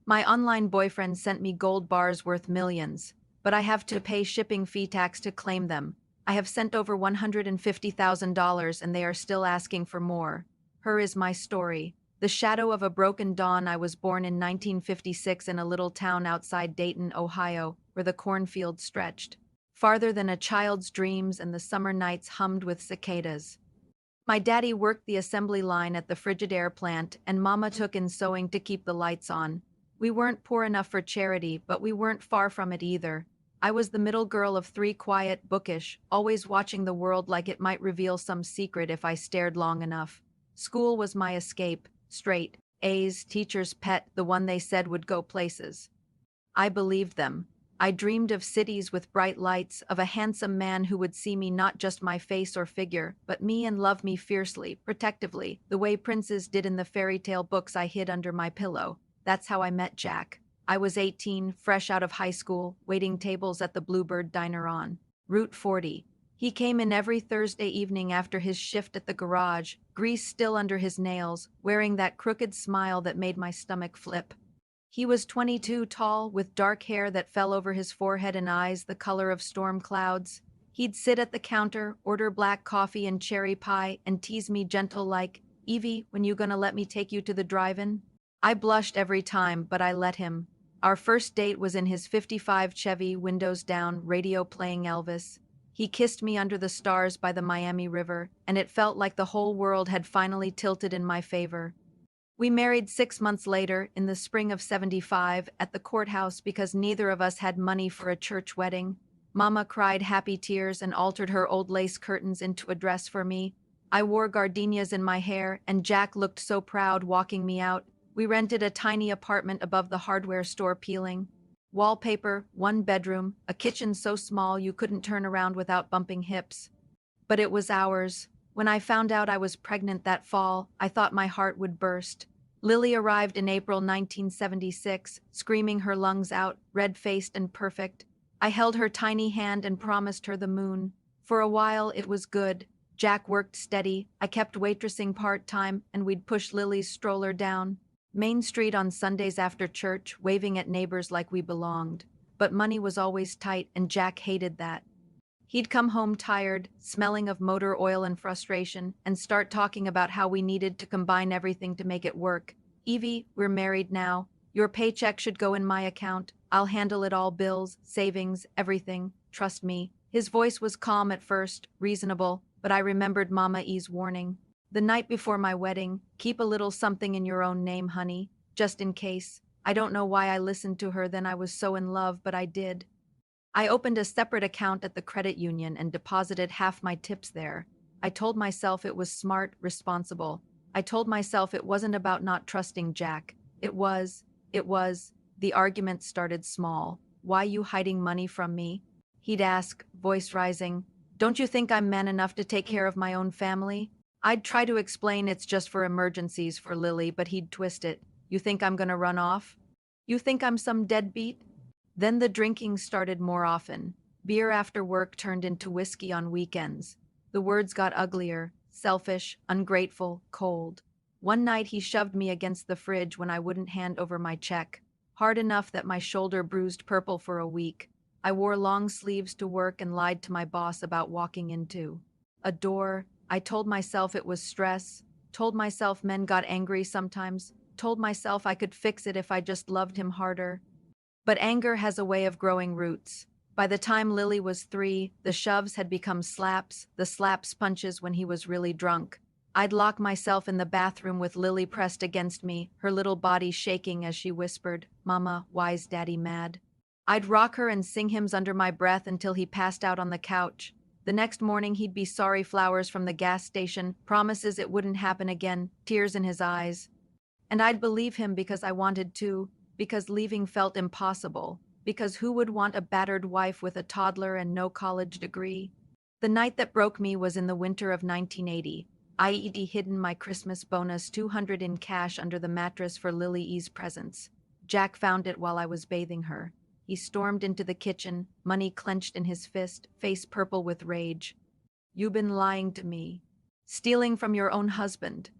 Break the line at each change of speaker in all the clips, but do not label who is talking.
My online boyfriend sent me gold bars worth millions, but I have to pay shipping fee tax to claim them. I have sent over $150,000 and they are still asking for more. Her is my story. The shadow of a broken dawn. I was born in 1956 in a little town outside Dayton, Ohio, where the cornfield stretched farther than a child's dreams and the summer nights hummed with cicadas. My daddy worked the assembly line at the Frigidaire plant, and Mama took in sewing to keep the lights on. We weren't poor enough for charity, but we weren't far from it either. I was the middle girl of three, quiet, bookish, always watching the world like it might reveal some secret if I stared long enough. School was my escape, straight A's, teacher's pet, the one they said would go places. I believed them. I dreamed of cities with bright lights, of a handsome man who would see me, not just my face or figure, but me, and love me fiercely, protectively, the way princes did in the fairy tale books I hid under my pillow. That's how I met Jack. I was 18, fresh out of high school, waiting tables at the Bluebird Diner on Route 40. He came in every Thursday evening after his shift at the garage, grease still under his nails, wearing that crooked smile that made my stomach flip. He was 22, tall, with dark hair that fell over his forehead and eyes the color of storm clouds. He'd sit at the counter, order black coffee and cherry pie, and tease me gentle like, "Evie, when you gonna let me take you to the drive-in?" I blushed every time, but I let him. Our first date was in his '55 Chevy, windows down, radio playing Elvis. He kissed me under the stars by the Miami River, and it felt like the whole world had finally tilted in my favor. We married 6 months later, in the spring of '75, at the courthouse because neither of us had money for a church wedding. Mama cried happy tears and altered her old lace curtains into a dress for me. I wore gardenias in my hair, and Jack looked so proud walking me out. We rented a tiny apartment above the hardware store, peeling wallpaper, one bedroom, a kitchen so small you couldn't turn around without bumping hips. But it was ours. When I found out I was pregnant that fall, I thought my heart would burst. Lily arrived in April 1976, screaming her lungs out, red-faced and perfect. I held her tiny hand and promised her the moon. For a while, it was good. Jack worked steady. I kept waitressing part-time, and we'd push Lily's stroller down Main Street on Sundays after church, waving at neighbors like we belonged. But money was always tight, and Jack hated that. He'd come home tired, smelling of motor oil and frustration, and start talking about how we needed to combine everything to make it work. "Evie, we're married now. Your paycheck should go in my account. I'll handle it all, bills, savings, everything. Trust me." His voice was calm at first, reasonable, but I remembered Mama E's warning. The night before my wedding, "Keep a little something in your own name, honey, just in case." I don't know why I listened to her then. I was so in love, but I did. I opened a separate account at the credit union and deposited half my tips there. I told myself it was smart, responsible. I told myself it wasn't about not trusting Jack. It was. The argument started small. "Why you hiding money from me?" He'd ask, voice rising. "Don't you think I'm man enough to take care of my own family?" I'd try to explain it's just for emergencies for Lily, but he'd twist it. "You think I'm gonna run off? You think I'm some deadbeat?" Then the drinking started more often. Beer after work turned into whiskey on weekends. The words got uglier, selfish, ungrateful, cold. One night he shoved me against the fridge when I wouldn't hand over my check, hard enough that my shoulder bruised purple for a week. I wore long sleeves to work and lied to my boss about walking into a door. I told myself it was stress, told myself men got angry sometimes, told myself I could fix it if I just loved him harder. But anger has a way of growing roots. By the time Lily was 3, the shoves had become slaps, the slaps punches when he was really drunk. I'd lock myself in the bathroom with Lily pressed against me, her little body shaking as she whispered, "Mama, why's Daddy mad?" I'd rock her and sing hymns under my breath until he passed out on the couch. The next morning he'd be sorry flowers from the gas station, promises it wouldn't happen again, tears in his eyes. And I'd believe him because I wanted to, because leaving felt impossible, because who would want a battered wife with a toddler and no college degree? The night that broke me was in the winter of 1980. I'd hidden my Christmas bonus $200 in cash under the mattress for Lily E's presents. Jack found it while I was bathing her. He stormed into the kitchen, money clenched in his fist, face purple with rage. "You been lying to me. Stealing from your own husband."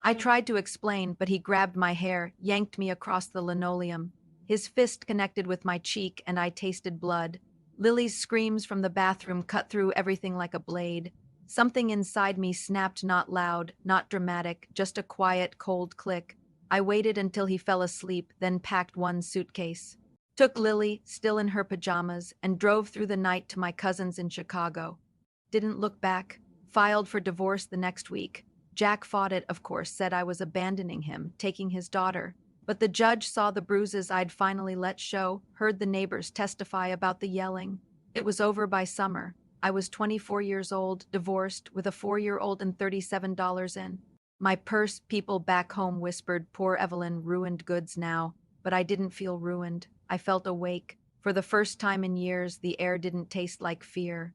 I tried to explain, but he grabbed my hair, yanked me across the linoleum. His fist connected with my cheek, and I tasted blood. Lily's screams from the bathroom cut through everything like a blade. Something inside me snapped, not loud, not dramatic, just a quiet, cold click. I waited until he fell asleep, then packed one suitcase. Took Lily, still in her pajamas, and drove through the night to my cousin's in Chicago. Didn't look back. Filed for divorce the next week. Jack fought it, of course, said I was abandoning him, taking his daughter. But the judge saw the bruises I'd finally let show, heard the neighbors testify about the yelling. It was over by summer. I was 24 years old, divorced, with a 4-year-old and $37 in. My purse, people back home whispered, poor Evelyn, ruined goods now. But I didn't feel ruined. I felt awake. For the first time in years, the air didn't taste like fear.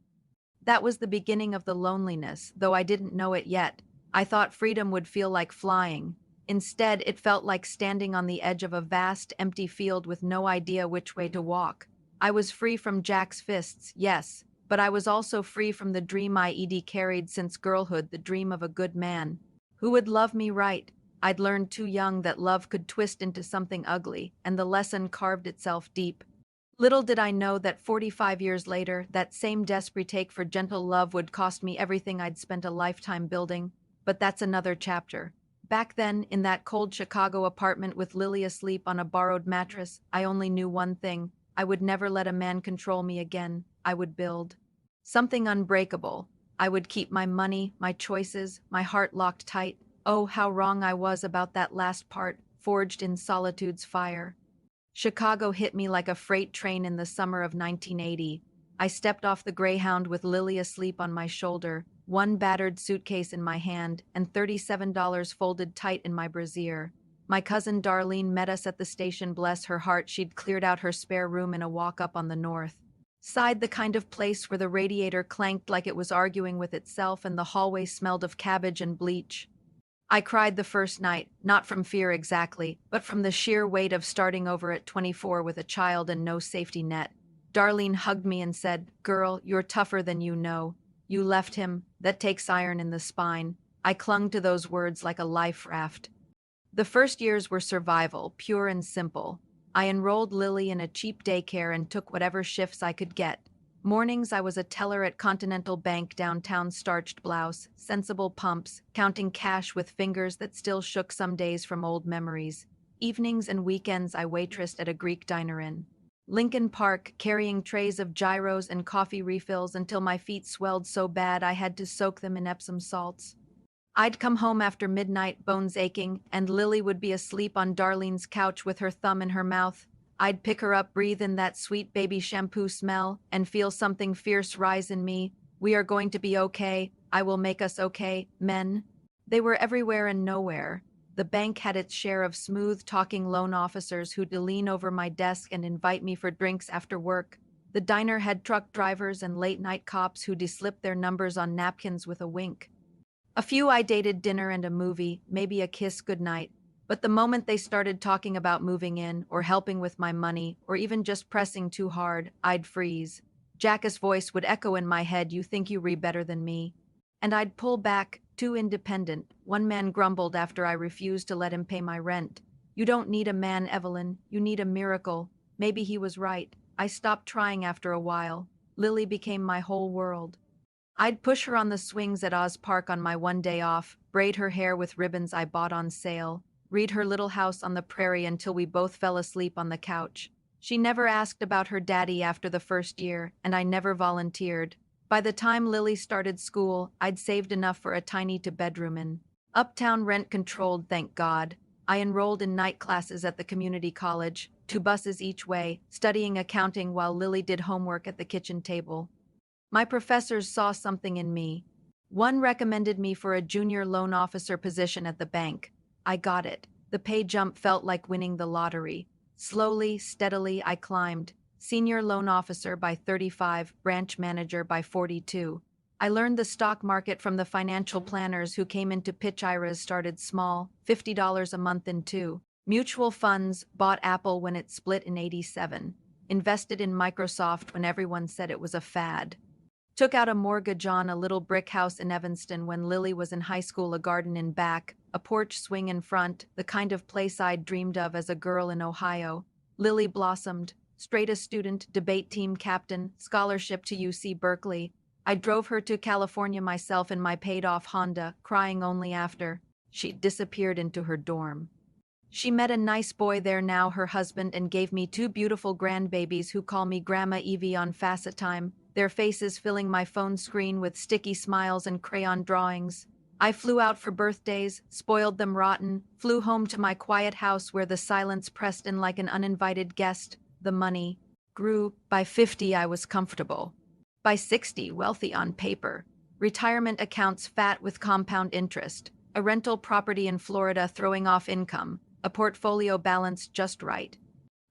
That was the beginning of the loneliness, though I didn't know it yet. I thought freedom would feel like flying. Instead, it felt like standing on the edge of a vast, empty field with no idea which way to walk. I was free from Jack's fists, yes, but I was also free from the dream I'd carried since girlhood, the dream of a good man who would love me right. I'd learned too young that love could twist into something ugly, and the lesson carved itself deep. Little did I know that 45 years later, that same desperate take for gentle love would cost me everything I'd spent a lifetime building. But that's another chapter. Back then, in that cold Chicago apartment with Lily asleep on a borrowed mattress, I only knew one thing. I would never let a man control me again. I would build something unbreakable. I would keep my money, my choices, my heart locked tight. Oh, how wrong I was about that last part, forged in solitude's fire. Chicago hit me like a freight train in the summer of 1980. I stepped off the Greyhound with Lily asleep on my shoulder, one battered suitcase in my hand, and $37 folded tight in my brassiere. My cousin Darlene met us at the station. Bless her heart, she'd cleared out her spare room in a walk-up on the north side, the kind of place where the radiator clanked like it was arguing with itself and the hallway smelled of cabbage and bleach. I cried the first night, not from fear exactly, but from the sheer weight of starting over at 24 with a child and no safety net. Darlene hugged me and said, "Girl, you're tougher than you know. You left him. That takes iron in the spine." I clung to those words like a life raft. The first years were survival, pure and simple. I enrolled Lily in a cheap daycare and took whatever shifts I could get. Mornings I was a teller at Continental Bank downtown, starched blouse, sensible pumps, counting cash with fingers that still shook some days from old memories. Evenings and weekends I waitressed at a Greek diner in Lincoln Park, carrying trays of gyros and coffee refills until my feet swelled so bad I had to soak them in Epsom salts. I'd come home after midnight, bones aching, and Lily would be asleep on Darlene's couch with her thumb in her mouth. I'd pick her up, breathe in that sweet baby shampoo smell, and feel something fierce rise in me. We are going to be okay. I will make us okay, men. They were everywhere and nowhere. The bank had its share of smooth-talking loan officers who'd lean over my desk and invite me for drinks after work. The diner had truck drivers and late-night cops who'd slip their numbers on napkins with a wink. A few I dated, dinner and a movie, maybe a kiss goodnight. But the moment they started talking about moving in, or helping with my money, or even just pressing too hard, I'd freeze. Jack's voice would echo in my head, "You think you read better than me?" And I'd pull back, too independent. One man grumbled after I refused to let him pay my rent. "You don't need a man, Evelyn. You need a miracle." Maybe he was right. I stopped trying after a while. Lily became my whole world. I'd push her on the swings at Oz Park on my one day off, braid her hair with ribbons I bought on sale, read her Little House on the Prairie until we both fell asleep on the couch. She never asked about her daddy after the first year, and I never volunteered. By the time Lily started school, I'd saved enough for a tiny two-bedroom in uptown, rent-controlled, thank God. I enrolled in night classes at the community college, 2 buses each way, studying accounting while Lily did homework at the kitchen table. My professors saw something in me. One recommended me for a junior loan officer position at the bank. I got it. The pay jump felt like winning the lottery. Slowly, steadily, I climbed. Senior loan officer by 35, branch manager by 42. I learned the stock market from the financial planners who came into pitch. IRAs started small, $50 a month in 2. Mutual funds, bought Apple when it split in '87. Invested in Microsoft when everyone said it was a fad. Took out a mortgage on a little brick house in Evanston when Lily was in high school, a garden in back, a porch swing in front, the kind of place I'd dreamed of as a girl in Ohio. Lily blossomed, straight A student, debate team captain, scholarship to UC Berkeley. I drove her to California myself in my paid-off Honda, crying only after she'd disappeared into her dorm. She met a nice boy there now, her husband, and gave me two beautiful grandbabies who call me Grandma Evie on facet time, their faces filling my phone screen with sticky smiles and crayon drawings. I flew out for birthdays, spoiled them rotten, flew home to my quiet house where the silence pressed in like an uninvited guest. The money grew. By 50, I was comfortable. By 60, wealthy on paper. Retirement accounts fat with compound interest. A rental property in Florida throwing off income. A portfolio balanced just right.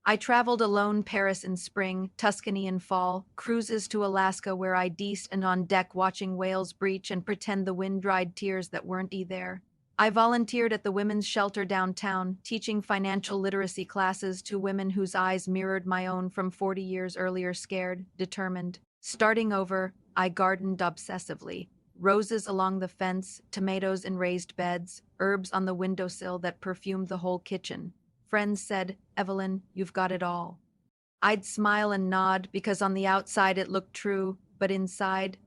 I traveled alone, Paris in spring, Tuscany in fall, cruises to Alaska where I deesed and on deck watching whales breach and pretend the wind-dried tears that weren't there. I volunteered at the women's shelter downtown, teaching financial literacy classes to women whose eyes mirrored my own from 40 years earlier, scared, determined. Starting over, I gardened obsessively. Roses along the fence, tomatoes in raised beds, herbs on the windowsill that perfumed the whole kitchen. Friends said, "Evelyn, you've got it all." I'd smile and nod because on the outside it looked true, but inside,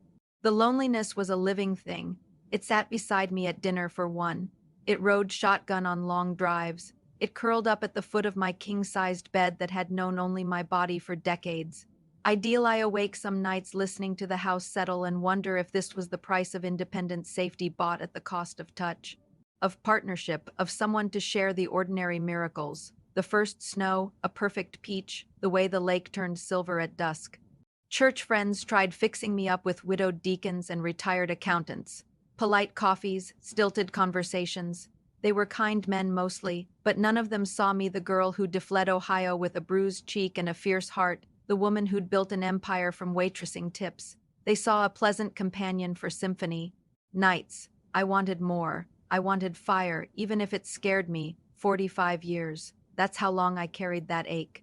the loneliness was a living thing. It sat beside me at dinner for one. It rode shotgun on long drives. It curled up at the foot of my king-sized bed that had known only my body for decades. Ideal, I awake some nights listening to the house settle and wonder if this was the price of independent safety bought at the cost of touch, of partnership, of someone to share the ordinary miracles. The first snow, a perfect peach, the way the lake turned silver at dusk. Church friends tried fixing me up with widowed deacons and retired accountants. Polite coffees, stilted conversations. They were kind men mostly, but none of them saw me, the girl who'd defled Ohio with a bruised cheek and a fierce heart, the woman who'd built an empire from waitressing tips. They saw a pleasant companion for symphony. Nights. I wanted more. I wanted fire, even if it scared me. 45 years. That's how long I carried that ache.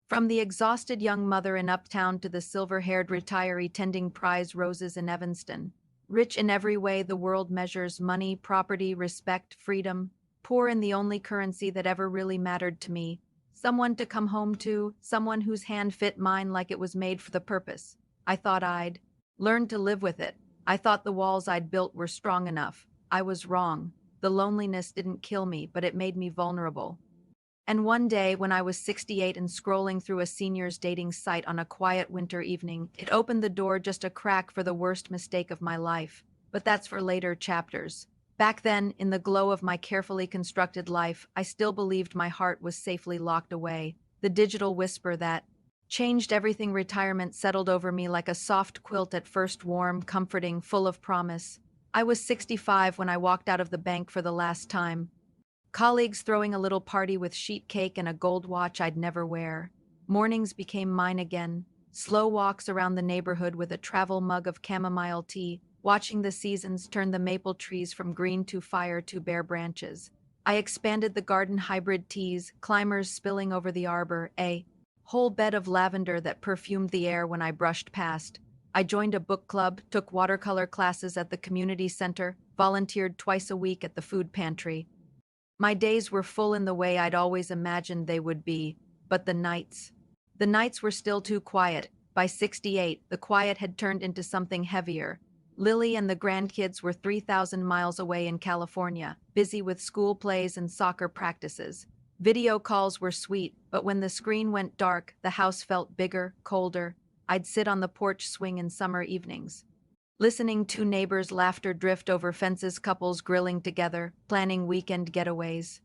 From the exhausted young mother in Uptown to the silver-haired retiree tending prize roses in Evanston. Rich in every way the world measures: money, property, respect, freedom. Poor in the only currency that ever really mattered to me. Someone to come home to, someone whose hand fit mine like it was made for the purpose. I thought I'd learn to live with it. I thought the walls I'd built were strong enough. I was wrong. The loneliness didn't kill me, but it made me vulnerable. And one day, when I was 68 and scrolling through a senior's dating site on a quiet winter evening, it opened the door just a crack for the worst mistake of my life. But that's for later chapters. Back then, in the glow of my carefully constructed life, I still believed my heart was safely locked away. The digital whisper that changed everything. Retirement settled over me like a soft quilt, at first warm, comforting, full of promise. I was 65 when I walked out of the bank for the last time. Colleagues throwing a little party with sheet cake and a gold watch I'd never wear. Mornings became mine again. Slow walks around the neighborhood with a travel mug of chamomile tea, watching the seasons turn the maple trees from green to fire to bare branches. I expanded the garden, hybrid teas, climbers spilling over the arbor, a whole bed of lavender that perfumed the air when I brushed past. I joined a book club, took watercolor classes at the community center, volunteered twice a week at the food pantry. My days were full in the way I'd always imagined they would be, but the nights were still too quiet. By 68, the quiet had turned into something heavier. Lily and the grandkids were 3,000 miles away in California, busy with school plays and soccer practices. Video calls were sweet, but when the screen went dark, the house felt bigger, colder. I'd sit on the porch swing in summer evenings, listening to neighbors' laughter drift over fences, couples grilling together, planning weekend getaways.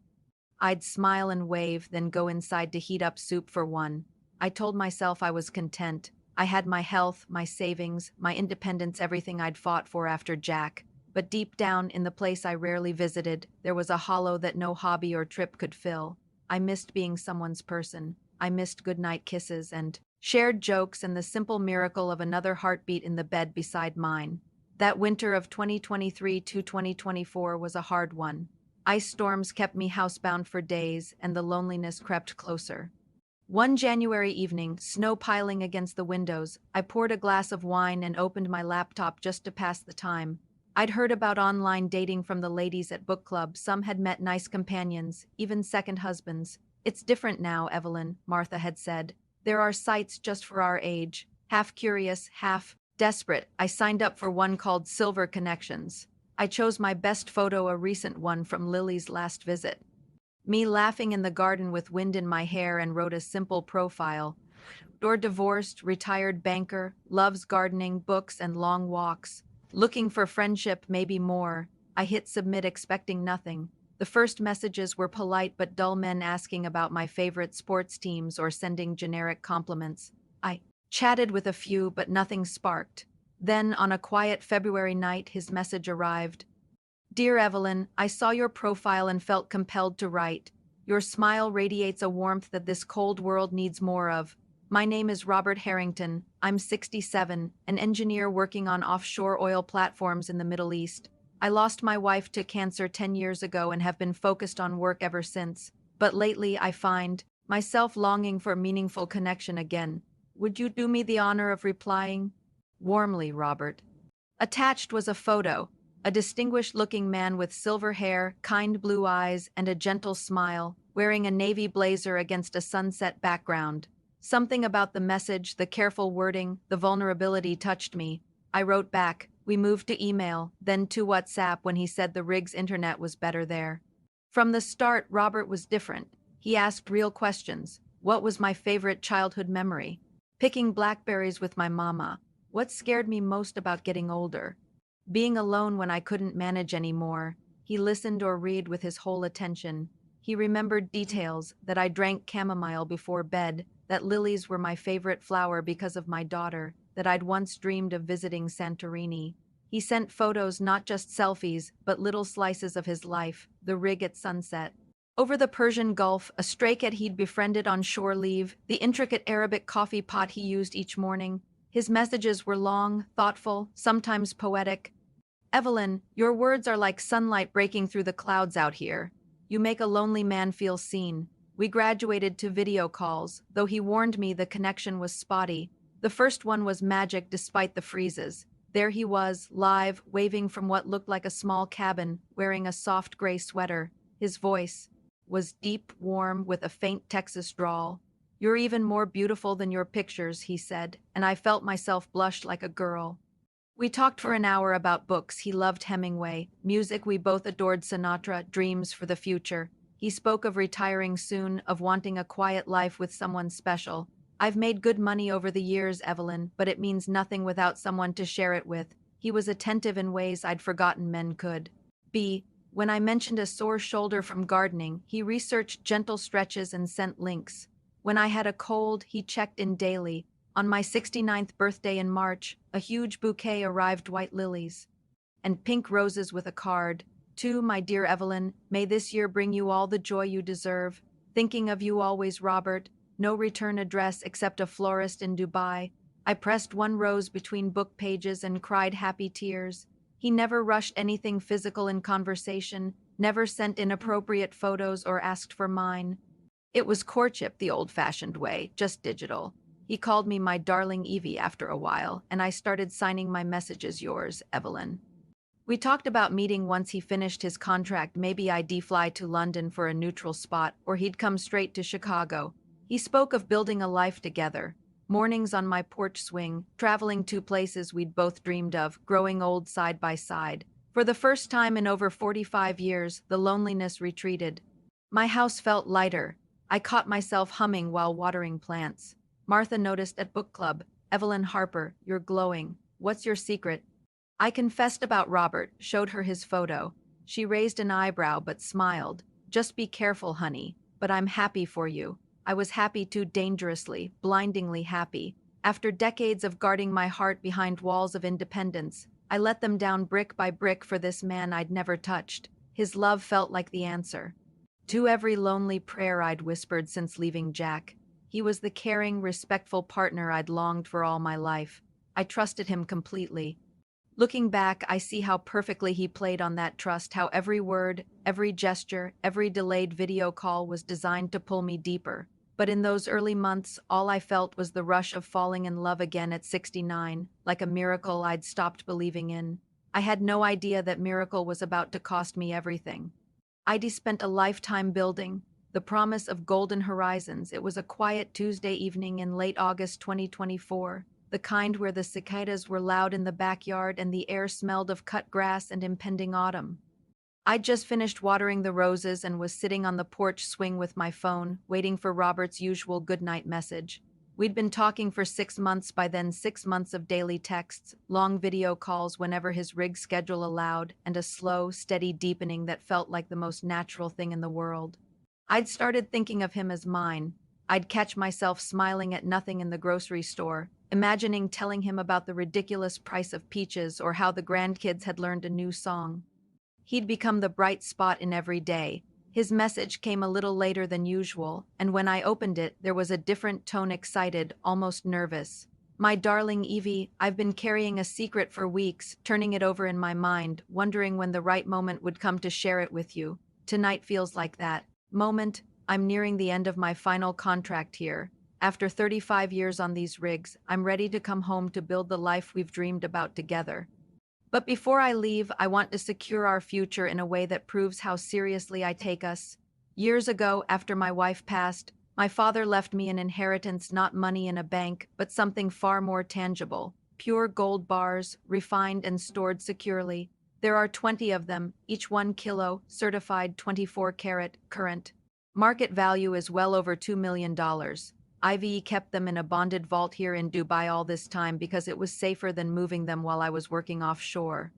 I'd smile and wave, then go inside to heat up soup for one. I told myself I was content. I had my health, my savings, my independence, everything I'd fought for after Jack. But deep down, in the place I rarely visited, there was a hollow that no hobby or trip could fill. I missed being someone's person. I missed goodnight kisses and shared jokes and the simple miracle of another heartbeat in the bed beside mine. That winter of 2023 to 2024 was a hard one. Ice storms kept me housebound for days, and the loneliness crept closer. One January evening, snow piling against the windows, I poured a glass of wine and opened my laptop just to pass the time. I'd heard about online dating from the ladies at book club. Some had met nice companions, even second husbands. It's different now, Evelyn, Martha had said. There are sites just for our age. Half curious, half desperate, I signed up for one called Silver Connections. I chose my best photo, a recent one from Lily's last visit. Me laughing in the garden with wind in my hair, and wrote a simple profile. Or divorced, retired banker, loves gardening, books, and long walks. Looking for friendship, maybe more. I hit submit expecting nothing. The first messages were polite but dull, men asking about my favorite sports teams or sending generic compliments. I chatted with a few, but nothing sparked. Then, on a quiet February night, his message arrived. Dear Evelyn, I saw your profile and felt compelled to write. Your smile radiates a warmth that this cold world needs more of. My name is Robert Harrington. I'm 67, an engineer working on offshore oil platforms in the Middle East. I lost my wife to cancer 10 years ago and have been focused on work ever since. But lately I find myself longing for meaningful connection again. Would you do me the honor of replying? Warmly, Robert. Attached was a photo. A distinguished-looking man with silver hair, kind blue eyes, and a gentle smile, wearing a navy blazer against a sunset background. Something about the message, the careful wording, the vulnerability touched me. I wrote back. We moved to email, then to WhatsApp when he said the rig's internet was better there. From the start, Robert was different. He asked real questions. What was my favorite childhood memory? Picking blackberries with my mama. What scared me most about getting older? Being alone when I couldn't manage anymore. He listened or read with his whole attention. He remembered details, that I drank chamomile before bed, that lilies were my favorite flower because of my daughter, that I'd once dreamed of visiting Santorini. He sent photos, not just selfies, but little slices of his life, the rig at sunset. Over the Persian Gulf, a stray cat he'd befriended on shore leave, the intricate Arabic coffee pot he used each morning. His messages were long, thoughtful, sometimes poetic. Evelyn, your words are like sunlight breaking through the clouds out here. You make a lonely man feel seen. We graduated to video calls, though he warned me the connection was spotty. The first one was magic despite the freezes. There he was, live, waving from what looked like a small cabin, wearing a soft gray sweater. His voice was deep, warm, with a faint Texas drawl. You're even more beautiful than your pictures, he said, and I felt myself blush like a girl. We talked for an hour about books. He loved Hemingway. Music, we both adored Sinatra, dreams for the future. He spoke of retiring soon, of wanting a quiet life with someone special. I've made good money over the years, Evelyn, but it means nothing without someone to share it with. He was attentive in ways I'd forgotten men could be. When I mentioned a sore shoulder from gardening, he researched gentle stretches and sent links. When I had a cold, he checked in daily. On my 69th birthday in March, a huge bouquet arrived, white lilies and pink roses with a card. To my dear Evelyn, may this year bring you all the joy you deserve. Thinking of you always, Robert. No return address except a florist in Dubai. I pressed one rose between book pages and cried happy tears. He never rushed anything physical in conversation, never sent inappropriate photos or asked for mine. It was courtship the old-fashioned way, just digital. He called me my darling Evie after a while, and I started signing my messages yours, Evelyn. We talked about meeting once he finished his contract. Maybe I'd fly to London for a neutral spot, or he'd come straight to Chicago. He spoke of building a life together. Mornings on my porch swing, traveling to places we'd both dreamed of, growing old side by side. For the first time in over 45 years, the loneliness retreated. My house felt lighter. I caught myself humming while watering plants. Martha noticed at book club. Evelyn Harper, you're glowing. What's your secret? I confessed about Robert, showed her his photo. She raised an eyebrow but smiled. Just be careful, honey. But I'm happy for you. I was happy too, dangerously, blindingly happy. After decades of guarding my heart behind walls of independence, I let them down brick by brick for this man I'd never touched. His love felt like the answer to every lonely prayer I'd whispered since leaving Jack. He was the caring, respectful partner I'd longed for all my life. I trusted him completely. Looking back, I see how perfectly he played on that trust, how every word, every gesture, every delayed video call was designed to pull me deeper. But in those early months, all I felt was the rush of falling in love again at 69, like a miracle I'd stopped believing in. I had no idea that miracle was about to cost me everything. I'd spent a lifetime building, the promise of golden horizons. It was a quiet Tuesday evening in late August 2024, the kind where the cicadas were loud in the backyard and the air smelled of cut grass and impending autumn. I'd just finished watering the roses and was sitting on the porch swing with my phone, waiting for Robert's usual goodnight message. We'd been talking for 6 months by then, 6 months of daily texts, long video calls whenever his rig schedule allowed, and a slow, steady deepening that felt like the most natural thing in the world. I'd started thinking of him as mine. I'd catch myself smiling at nothing in the grocery store, imagining telling him about the ridiculous price of peaches or how the grandkids had learned a new song. He'd become the bright spot in every day. His message came a little later than usual, and when I opened it, there was a different tone, excited, almost nervous. My darling Evie, I've been carrying a secret for weeks, turning it over in my mind, wondering when the right moment would come to share it with you. Tonight feels like that moment. I'm nearing the end of my final contract here. After 35 years on these rigs, I'm ready to come home to build the life we've dreamed about together. But before I leave, I want to secure our future in a way that proves how seriously I take us. Years ago, after my wife passed, my father left me an inheritance, not money in a bank, but something far more tangible. Pure gold bars, refined and stored securely. There are 20 of them, each 1 kilo, certified 24-karat, current. Market value is well over $2 million. Ivy kept them in a bonded vault here in Dubai all this time because it was safer than moving them while I was working offshore.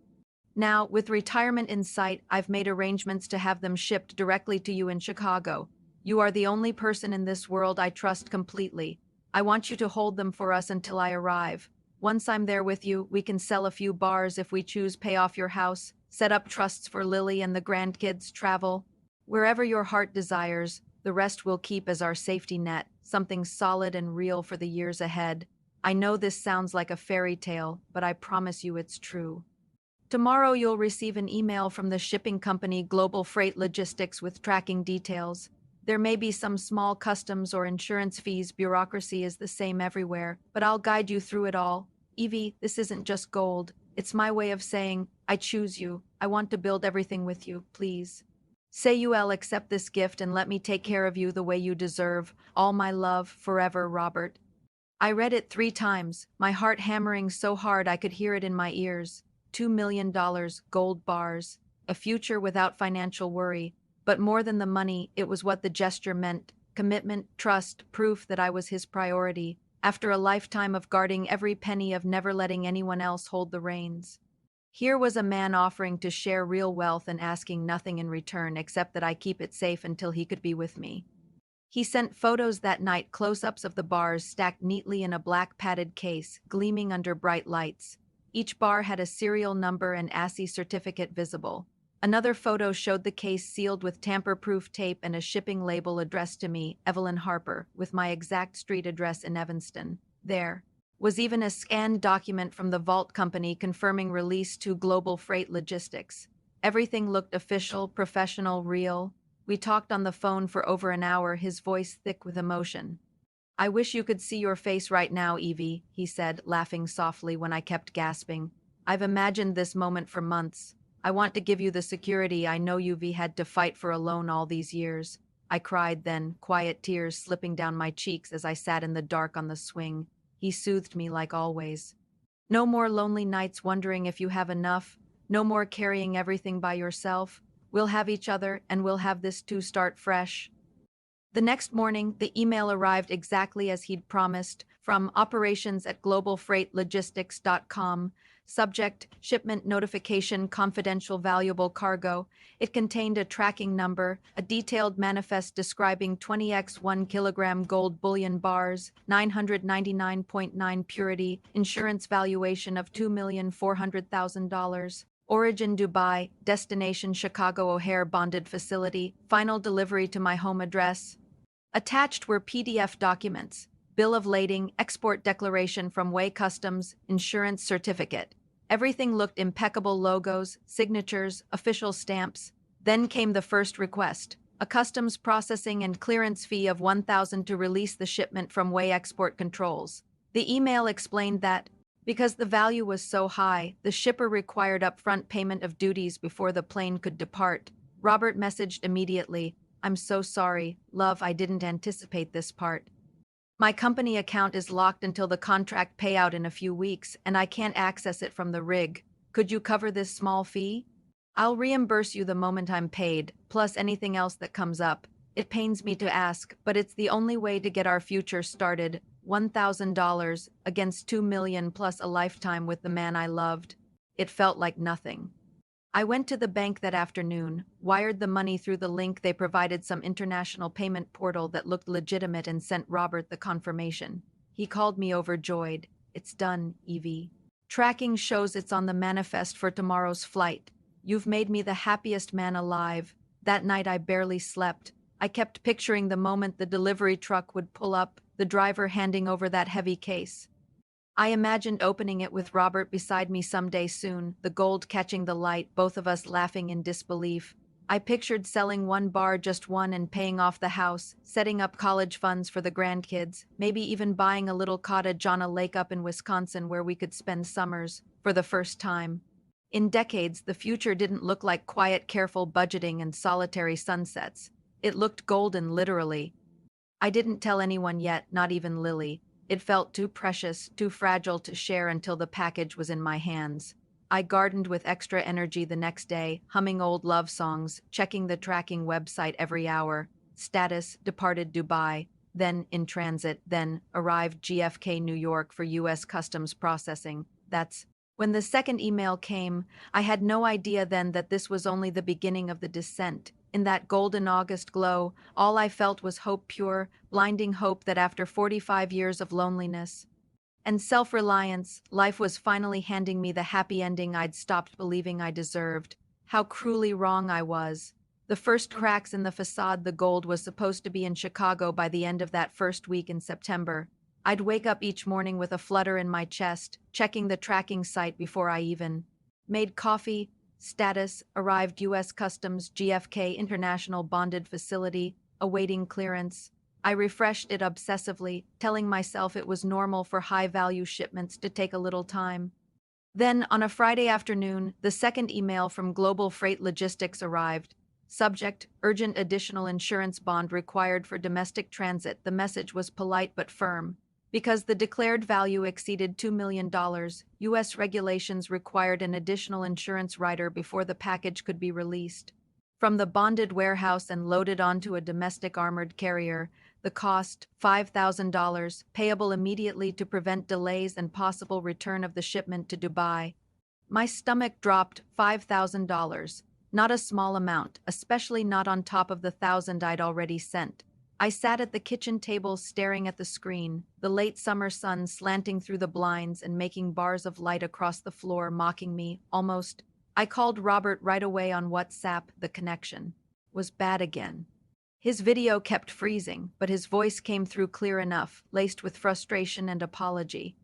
Now, with retirement in sight, I've made arrangements to have them shipped directly to you in Chicago. You are the only person in this world I trust completely. I want you to hold them for us until I arrive. Once I'm there with you, we can sell a few bars if we choose, pay off your house, set up trusts for Lily and the grandkids, travel. Wherever your heart desires, the rest we'll keep as our safety net, something solid and real for the years ahead. I know this sounds like a fairy tale, but I promise you it's true. Tomorrow you'll receive an email from the shipping company Global Freight Logistics with tracking details. There may be some small customs or insurance fees. Bureaucracy is the same everywhere, but I'll guide you through it all. Evie, this isn't just gold. It's my way of saying, I choose you. I want to build everything with you, please. Say you'll accept this gift and let me take care of you the way you deserve. All my love, forever, Robert. I read it 3 times, my heart hammering so hard I could hear it in my ears. $2 million, gold bars, a future without financial worry. But more than the money, it was what the gesture meant. Commitment, trust, proof that I was his priority. After a lifetime of guarding every penny, of never letting anyone else hold the reins. Here was a man offering to share real wealth and asking nothing in return except that I keep it safe until he could be with me. He sent photos that night, close-ups of the bars stacked neatly in a black padded case, gleaming under bright lights. Each bar had a serial number and ASCII certificate visible. Another photo showed the case sealed with tamper-proof tape and a shipping label addressed to me, Evelyn Harper, with my exact street address in Evanston. There was even a scanned document from the vault company confirming release to Global Freight Logistics. Everything looked official, professional, real. We talked on the phone for over an hour, his voice thick with emotion. I wish you could see your face right now, Evie, he said, laughing softly when I kept gasping. I've imagined this moment for months. I want to give you the security I know you've had to fight for alone all these years. I cried then, quiet tears slipping down my cheeks as I sat in the dark on the swing. He soothed me like always. No more lonely nights wondering if you have enough. No more carrying everything by yourself. We'll have each other, and we'll have this too. Start fresh. The next morning, the email arrived exactly as he'd promised, from operations@globalfreightlogistics.com. Subject, shipment notification, confidential valuable cargo. It contained a tracking number, a detailed manifest describing 20x 1 kilogram gold bullion bars, 999.9 purity, insurance valuation of $2,400,000. Origin Dubai, destination Chicago O'Hare bonded facility, final delivery to my home address. Attached were PDF documents, bill of lading, export declaration from Way Customs, insurance certificate. Everything looked impeccable, logos, signatures, official stamps. Then came the first request. A customs processing and clearance fee of 1,000 to release the shipment from way export controls. The email explained that, because the value was so high, the shipper required upfront payment of duties before the plane could depart. Robert messaged immediately, "I'm so sorry, love, I didn't anticipate this part. My company account is locked until the contract payout in a few weeks, and I can't access it from the rig. Could you cover this small fee? I'll reimburse you the moment I'm paid, plus anything else that comes up. It pains me to ask, but it's the only way to get our future started. $1,000 against 2 million plus a lifetime with the man I loved. It felt like nothing. I went to the bank that afternoon, wired the money through the link they provided, some international payment portal that looked legitimate, and sent Robert the confirmation. He called me overjoyed. It's done, Evie. Tracking shows it's on the manifest for tomorrow's flight. You've made me the happiest man alive. That night I barely slept. I kept picturing the moment the delivery truck would pull up, the driver handing over that heavy case. I imagined opening it with Robert beside me someday soon, the gold catching the light, both of us laughing in disbelief. I pictured selling one bar, just one, and paying off the house, setting up college funds for the grandkids, maybe even buying a little cottage on a lake up in Wisconsin where we could spend summers, for the first time. In decades, the future didn't look like quiet, careful budgeting and solitary sunsets. It looked golden, literally. I didn't tell anyone yet, not even Lily. It felt too precious, too fragile to share until the package was in my hands. I gardened with extra energy the next day, humming old love songs, checking the tracking website every hour. Status: departed Dubai, then in transit, then arrived JFK, New York for U.S. Customs processing. That's when the second email came. I had no idea then that this was only the beginning of the descent. In that golden August glow, all I felt was hope, pure, blinding hope that after 45 years of loneliness and self-reliance, life was finally handing me the happy ending I'd stopped believing I deserved. How cruelly wrong I was. The first cracks in the facade, the gold was supposed to be in Chicago by the end of that first week in September. I'd wake up each morning with a flutter in my chest, checking the tracking site before I even made coffee. Status: arrived U.S. Customs, JFK International Bonded Facility, awaiting clearance. I refreshed it obsessively, telling myself it was normal for high-value shipments to take a little time. Then, on a Friday afternoon, the second email from Global Freight Logistics arrived. Subject: urgent additional insurance bond required for domestic transit. The message was polite but firm. Because the declared value exceeded $2 million, U.S. regulations required an additional insurance rider before the package could be released from the bonded warehouse and loaded onto a domestic armored carrier. The cost: $5,000, payable immediately to prevent delays and possible return of the shipment to Dubai. My stomach dropped. $5,000. Not a small amount, especially not on top of the 1,000 I'd already sent. I sat at the kitchen table staring at the screen, the late summer sun slanting through the blinds and making bars of light across the floor, mocking me, almost. I called Robert right away on WhatsApp. The connection was bad again. His video kept freezing, but his voice came through clear enough, laced with frustration and apology.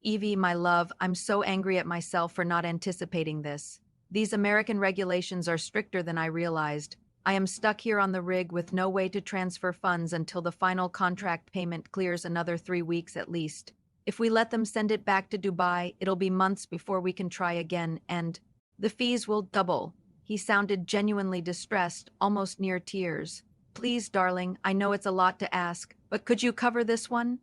"Evie, my love, I'm so angry at myself for not anticipating this. These American regulations are stricter than I realized. I am stuck here on the rig with no way to transfer funds until the final contract payment clears, another 3 weeks at least. If we let them send it back to Dubai, it'll be months before we can try again, and the fees will double." He sounded genuinely distressed, almost near tears. "Please, darling, I know it's a lot to ask, but could you cover this one?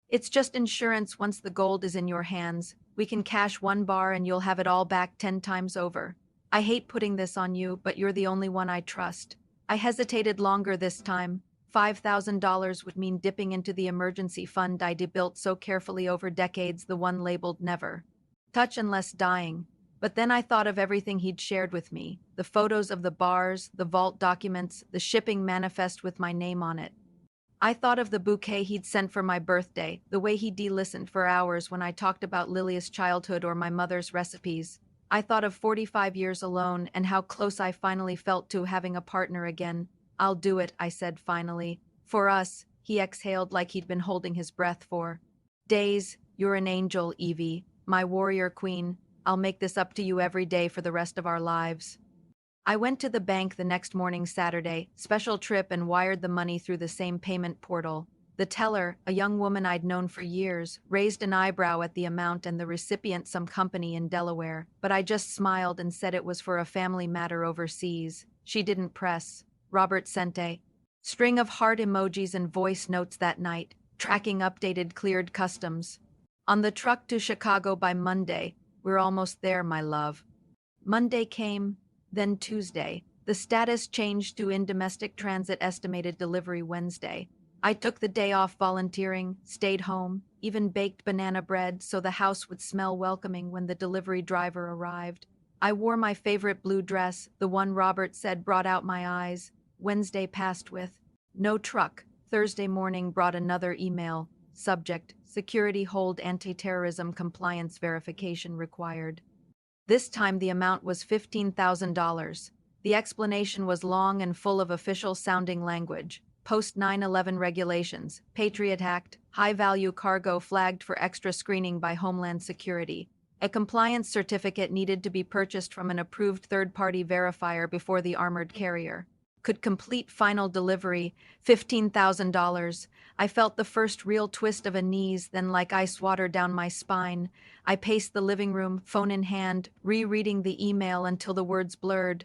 It's just insurance. Once the gold is in your hands, we can cash one bar and you'll have it all back 10 times over. I hate putting this on you, but you're the only one I trust." I hesitated longer this time. $5,000 would mean dipping into the emergency fund I'd built so carefully over decades, the one labeled "never touch unless dying." But then I thought of everything he'd shared with me, the photos of the bars, the vault documents, the shipping manifest with my name on it. I thought of the bouquet he'd sent for my birthday, the way he de-listened for hours when I talked about Lily's childhood or my mother's recipes. I thought of 45 years alone and how close I finally felt to having a partner again. "I'll do it," I said finally. "For us," he exhaled like he'd been holding his breath for days. "You're an angel, Evie, my warrior queen. I'll make this up to you every day for the rest of our lives." I went to the bank the next morning Saturday, special trip, and wired the money through the same payment portal. The teller, a young woman I'd known for years, raised an eyebrow at the amount and the recipient some company in Delaware, but I just smiled and said it was for a family matter overseas. She didn't press. Robert sent a string of heart emojis and voice notes that night, tracking updated cleared customs. On the truck to Chicago by Monday. We're almost there, my love. Monday came, then Tuesday. The status changed to in domestic transit, estimated delivery Wednesday. I took the day off volunteering, stayed home, even baked banana bread so the house would smell welcoming when the delivery driver arrived. I wore my favorite blue dress, the one Robert said brought out my eyes. Wednesday passed with no truck. Thursday morning brought another email. Subject: security hold, anti-terrorism compliance verification required. This time the amount was $15,000. The explanation was long and full of official-sounding language. Post 9/11 regulations, Patriot Act, high-value cargo flagged for extra screening by Homeland Security. A compliance certificate needed to be purchased from an approved third-party verifier before the armored carrier could complete final delivery, $15,000. I felt the first real twist of a knees, then like ice water down my spine. I paced the living room, phone in hand, rereading the email until the words blurred.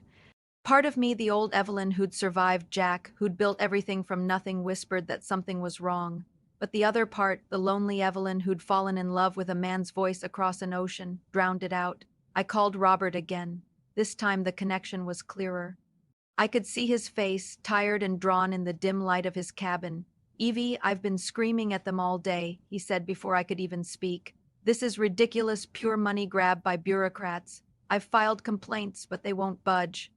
Part of me, the old Evelyn who'd survived Jack, who'd built everything from nothing, whispered that something was wrong. But the other part, the lonely Evelyn who'd fallen in love with a man's voice across an ocean, drowned it out. I called Robert again. This time the connection was clearer. I could see his face, tired and drawn in the dim light of his cabin. "Evie, I've been screaming at them all day," he said before I could even speak. "This is ridiculous, pure money grab by bureaucrats. I've filed complaints, but they won't budge.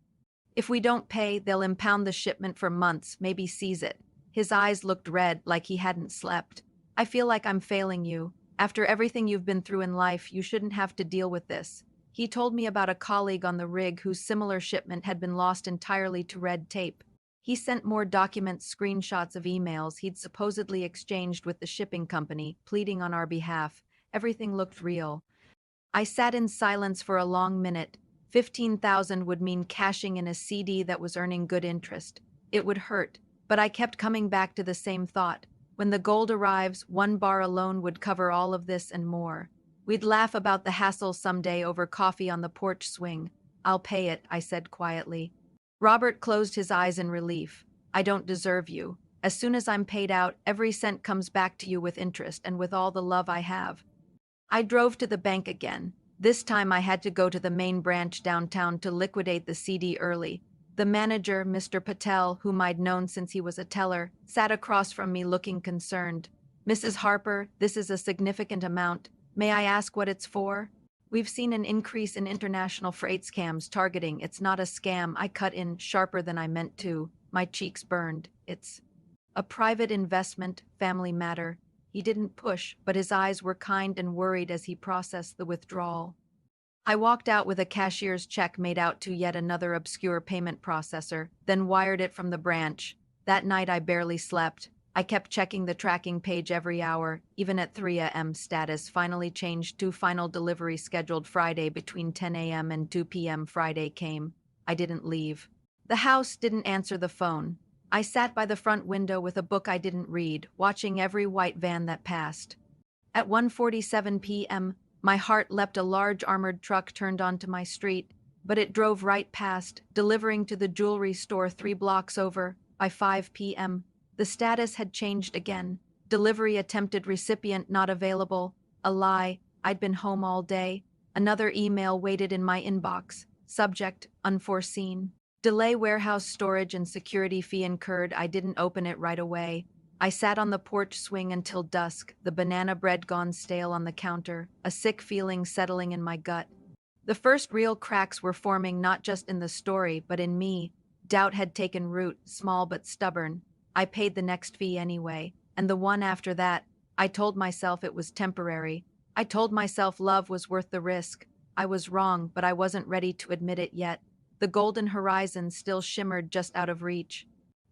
If we don't pay, they'll impound the shipment for months, maybe seize it." His eyes looked red, like he hadn't slept. "I feel like I'm failing you. After everything you've been through in life, you shouldn't have to deal with this." He told me about a colleague on the rig whose similar shipment had been lost entirely to red tape. He sent more documents, screenshots of emails he'd supposedly exchanged with the shipping company, pleading on our behalf. Everything looked real. I sat in silence for a long minute. 15,000 would mean cashing in a CD that was earning good interest. It would hurt, but I kept coming back to the same thought. When the gold arrives, one bar alone would cover all of this and more. We'd laugh about the hassle someday over coffee on the porch swing. "I'll pay it," I said quietly. Robert closed his eyes in relief. "I don't deserve you. As soon as I'm paid out, every cent comes back to you with interest and with all the love I have." I drove to the bank again. This time I had to go to the main branch downtown to liquidate the CD early. The manager, Mr. Patel, whom I'd known since he was a teller, sat across from me looking concerned. "Mrs. Harper, this is a significant amount. May I ask what it's for?" "We've seen an increase in international freight scams targeting. It's not a scam," I cut in, sharper than I meant to. My cheeks burned. "It's a private investment, family matter." He didn't push, but his eyes were kind and worried as he processed the withdrawal. I walked out with a cashier's check made out to yet another obscure payment processor, then wired it from the branch. That night I barely slept. I kept checking the tracking page every hour, even at 3 a.m. Status finally changed to final delivery scheduled Friday between 10 a.m. and 2 p.m. Friday came. I didn't leave. The house didn't answer the phone. I sat by the front window with a book I didn't read, watching every white van that passed. At 1:47 p.m., my heart leapt. A large armored truck turned onto my street, but it drove right past, delivering to the jewelry store 3 blocks over. By 5 p.m., the status had changed again. Delivery attempted, recipient not available. A lie. I'd been home all day. Another email waited in my inbox. Subject: unforeseen. Delay, warehouse storage and security fee incurred. I didn't open it right away. I sat on the porch swing until dusk, the banana bread gone stale on the counter, a sick feeling settling in my gut. The first real cracks were forming, not just in the story, but in me. Doubt had taken root, small but stubborn. I paid the next fee anyway, and the one after that. I told myself it was temporary. I told myself love was worth the risk. I was wrong, but I wasn't ready to admit it yet. The golden horizon still shimmered just out of reach.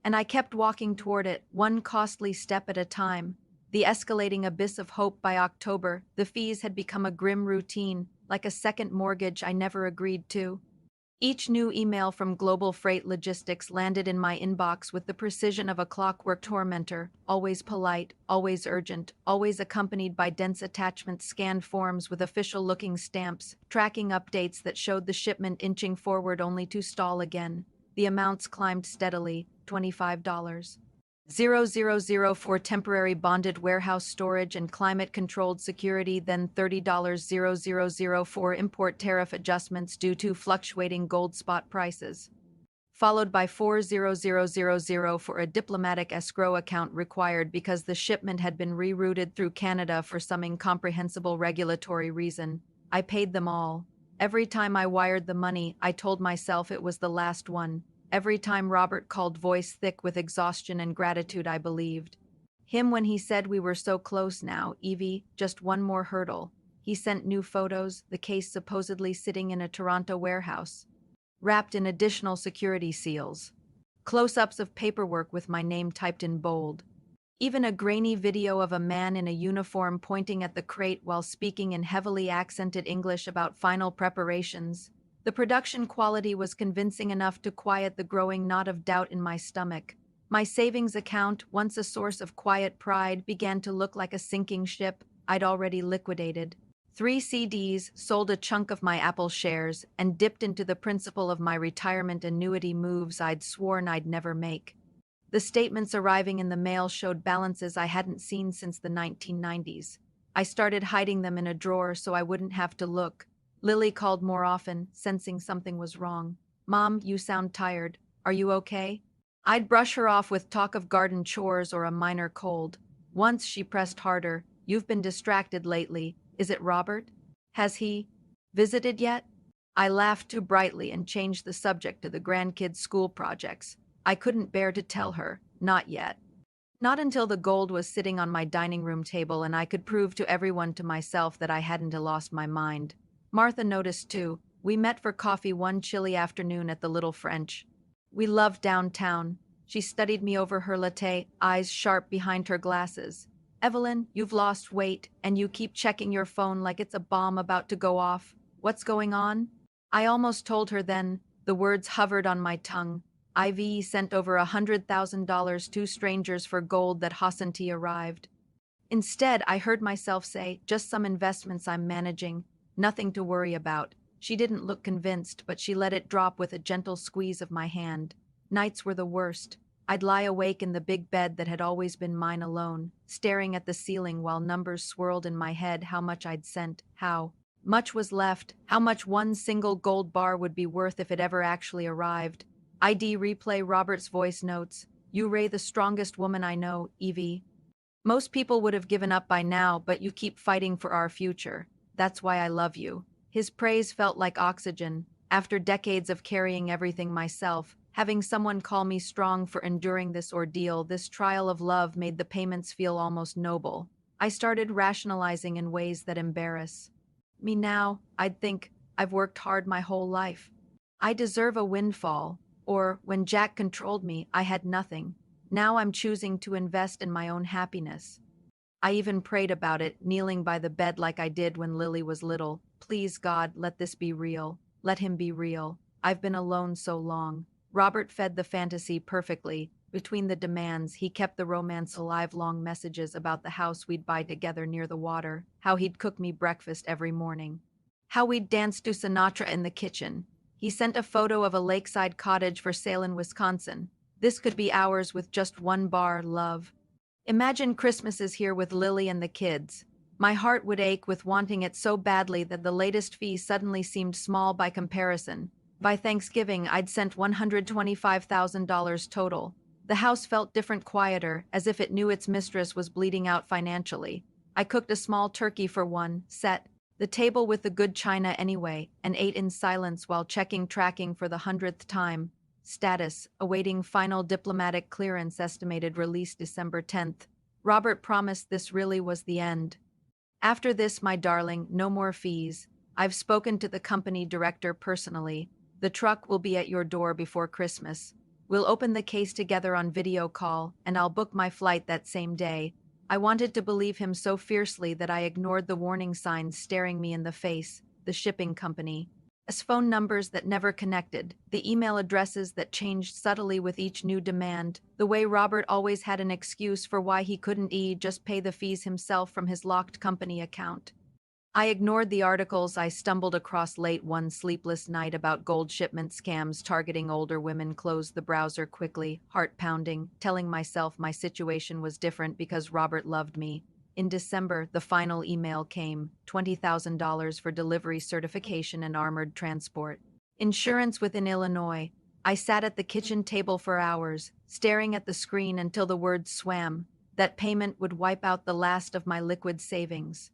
And I kept walking toward it, one costly step at a time. The escalating abyss of hope. By October, the fees had become a grim routine, like a second mortgage I never agreed to. Each new email from Global Freight Logistics landed in my inbox with the precision of a clockwork tormentor, always polite, always urgent, always accompanied by dense attachments, scanned forms with official-looking stamps, tracking updates that showed the shipment inching forward only to stall again. The amounts climbed steadily, $25. 000 for temporary bonded warehouse storage and climate-controlled security, then $30 for import tariff adjustments due to fluctuating gold spot prices, followed by $40,000 for a diplomatic escrow account required because the shipment had been rerouted through Canada for some incomprehensible regulatory reason. I paid them all. Every time I wired the money, I told myself it was the last one. Every time Robert called, voice thick with exhaustion and gratitude, I believed him when he said we were so close now, Evie, just one more hurdle. He sent new photos, the case supposedly sitting in a Toronto warehouse, wrapped in additional security seals. Close-ups of paperwork with my name typed in bold. Even a grainy video of a man in a uniform pointing at the crate while speaking in heavily accented English about final preparations. The production quality was convincing enough to quiet the growing knot of doubt in my stomach. My savings account, once a source of quiet pride, began to look like a sinking ship I'd already liquidated. 3 CDs, sold a chunk of my Apple shares, and dipped into the principal of my retirement annuity moves I'd sworn I'd never make. The statements arriving in the mail showed balances I hadn't seen since the 1990s. I started hiding them in a drawer so I wouldn't have to look. Lily called more often, sensing something was wrong. Mom, you sound tired. Are you okay? I'd brush her off with talk of garden chores or a minor cold. Once she pressed harder. You've been distracted lately. Is it Robert? Has he visited yet? I laughed too brightly and changed the subject to the grandkids' school projects. I couldn't bear to tell her, not yet. Not until the gold was sitting on my dining room table and I could prove to everyone, to myself, that I hadn't lost my mind. Martha noticed too. We met for coffee one chilly afternoon at the Little French. We loved downtown. She studied me over her latte, eyes sharp behind her glasses. Evelyn, you've lost weight, and you keep checking your phone like it's a bomb about to go off. What's going on? I almost told her then. The words hovered on my tongue. IV sent over $100,000 to strangers for gold that hasn't arrived. Instead, I heard myself say, just some investments I'm managing. Nothing to worry about. She didn't look convinced, but she let it drop with a gentle squeeze of my hand. Nights were the worst. I'd lie awake in the big bed that had always been mine alone, staring at the ceiling while numbers swirled in my head. How much I'd sent, how much was left, how much one single gold bar would be worth if it ever actually arrived. ID replay Robert's voice notes. You Ray, the strongest woman I know, Evie. Most people would have given up by now, but you keep fighting for our future. That's why I love you. His praise felt like oxygen. After decades of carrying everything myself, having someone call me strong for enduring this ordeal, this trial of love, made the payments feel almost noble. I started rationalizing in ways that embarrass me now. I'd think, I've worked hard my whole life. I deserve a windfall. Or, when Jack controlled me, I had nothing. Now I'm choosing to invest in my own happiness. I even prayed about it, kneeling by the bed like I did when Lily was little. Please, God, let this be real. Let him be real. I've been alone so long. Robert fed the fantasy perfectly. Between the demands, he kept the romance alive. Long messages about the house we'd buy together near the water, how he'd cook me breakfast every morning, how we'd dance to Sinatra in the kitchen. He sent a photo of a lakeside cottage for sale in Wisconsin. This could be ours with just one bar, love. Imagine Christmases here with Lily and the kids. My heart would ache with wanting it so badly that the latest fee suddenly seemed small by comparison. By Thanksgiving, I'd sent $125,000 total. The house felt different, quieter, as if it knew its mistress was bleeding out financially. I cooked a small turkey for one, set the table with the good china anyway, and ate in silence while checking tracking for the 100th time. Status, awaiting final diplomatic clearance, estimated release December 10th. Robert promised this really was the end. After this, my darling, no more fees. I've spoken to the company director personally. The truck will be at your door before Christmas. We'll open the case together on video call, and I'll book my flight that same day. I wanted to believe him so fiercely that I ignored the warning signs staring me in the face. The shipping company. as phone numbers that never connected, the email addresses that changed subtly with each new demand, the way Robert always had an excuse for why he couldn't just pay the fees himself from his locked company account. I ignored the articles I stumbled across late one sleepless night about gold shipment scams targeting older women, closed the browser quickly, heart pounding, telling myself my situation was different because Robert loved me. In December, the final email came, $20,000 for delivery certification and armored transport. Insurance within Illinois. I sat at the kitchen table for hours, staring at the screen until the words swam. That payment would wipe out the last of my liquid savings.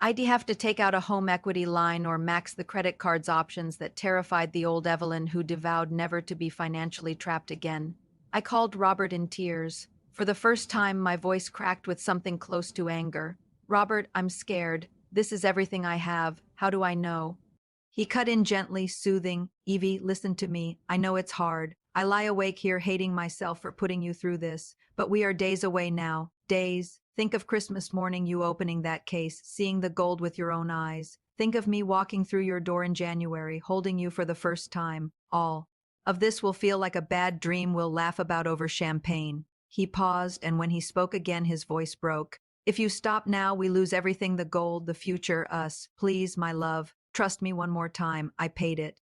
I'd have to take out a home equity line or max the credit card's options that terrified the old Evelyn, who vowed never to be financially trapped again. I called Robert in tears. For the first time, my voice cracked with something close to anger. "Robert, I'm scared. This is everything I have. How do I know?" He cut in gently, soothing. "Evie, listen to me. I know it's hard. I lie awake here hating myself for putting you through this, but we are days away now. Days. Think of Christmas morning, you opening that case, seeing the gold with your own eyes. Think of me walking through your door in January, holding you for the first time. All of this will feel like a bad dream we'll laugh about over champagne." He paused, and when he spoke again, his voice broke. "If you stop now, we lose everything, the gold, the future, us. Please, my love, trust me one more time. I paid it."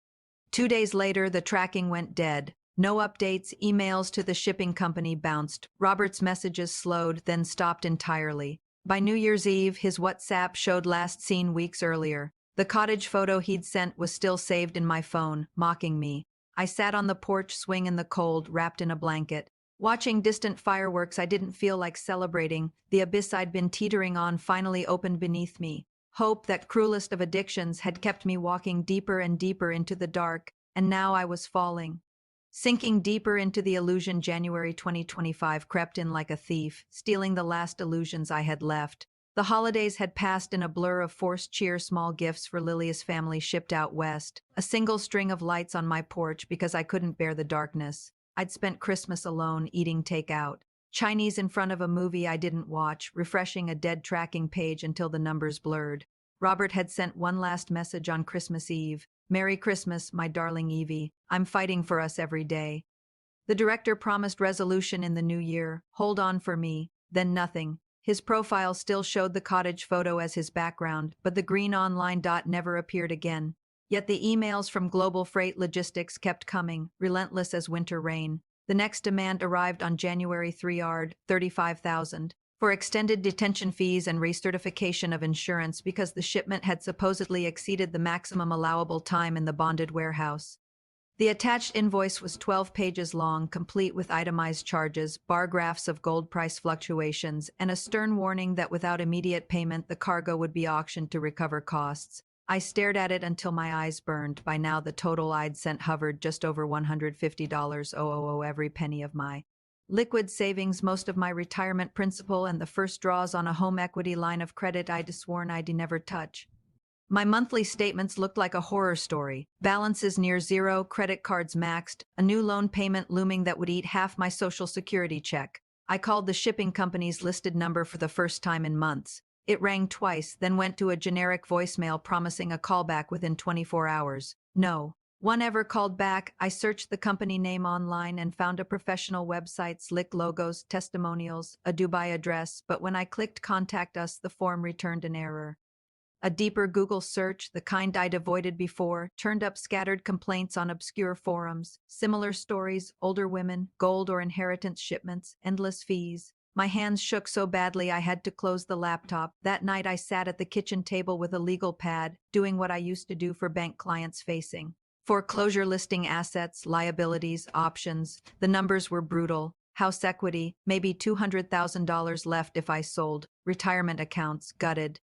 2 days later, the tracking went dead. No updates, emails to the shipping company bounced. Robert's messages slowed, then stopped entirely. By New Year's Eve, his WhatsApp showed last seen weeks earlier. The cottage photo he'd sent was still saved in my phone, mocking me. I sat on the porch swing in the cold, wrapped in a blanket. Watching distant fireworks, I didn't feel like celebrating. The abyss I'd been teetering on finally opened beneath me. Hope, that cruelest of addictions, had kept me walking deeper and deeper into the dark, and now I was falling. Sinking deeper into the illusion, January 2025 crept in like a thief, stealing the last illusions I had left. The holidays had passed in a blur of forced cheer, small gifts for Lilia's family shipped out west, a single string of lights on my porch because I couldn't bear the darkness. I'd spent Christmas alone, eating takeout. Chinese in front of a movie I didn't watch, refreshing a dead tracking page until the numbers blurred. Robert had sent one last message on Christmas Eve. "Merry Christmas, my darling Evie. I'm fighting for us every day." The director promised resolution in the new year. Hold on for me. Then nothing. His profile still showed the cottage photo as his background, but the green online dot never appeared again. Yet the emails from Global Freight Logistics kept coming, relentless as winter rain. The next demand arrived on January 3rd, $35,000. For extended detention fees and recertification of insurance because the shipment had supposedly exceeded the maximum allowable time in the bonded warehouse. The attached invoice was 12 pages long, complete with itemized charges, bar graphs of gold price fluctuations, and a stern warning that without immediate payment, the cargo would be auctioned to recover costs. I stared at it until my eyes burned. By now, the total I'd sent hovered just over $150, every penny of my liquid savings, most of my retirement principal, and the first draws on a home equity line of credit I'd sworn I'd never touch. My monthly statements looked like a horror story. Balances near zero, credit cards maxed, a new loan payment looming that would eat half my Social Security check. I called the shipping company's listed number for the first time in months. It rang twice, then went to a generic voicemail promising a callback within 24 hours. No one ever called back. I searched the company name online and found a professional website, slick logos, testimonials, a Dubai address, but when I clicked Contact Us, the form returned an error. A deeper Google search, the kind I'd avoided before, turned up scattered complaints on obscure forums, similar stories, older women, gold or inheritance shipments, endless fees. My hands shook so badly I had to close the laptop. That night I sat at the kitchen table with a legal pad, doing what I used to do for bank clients facing foreclosure, listing assets, liabilities, options. The numbers were brutal. House equity, maybe $200,000 left if I sold. Retirement accounts, gutted.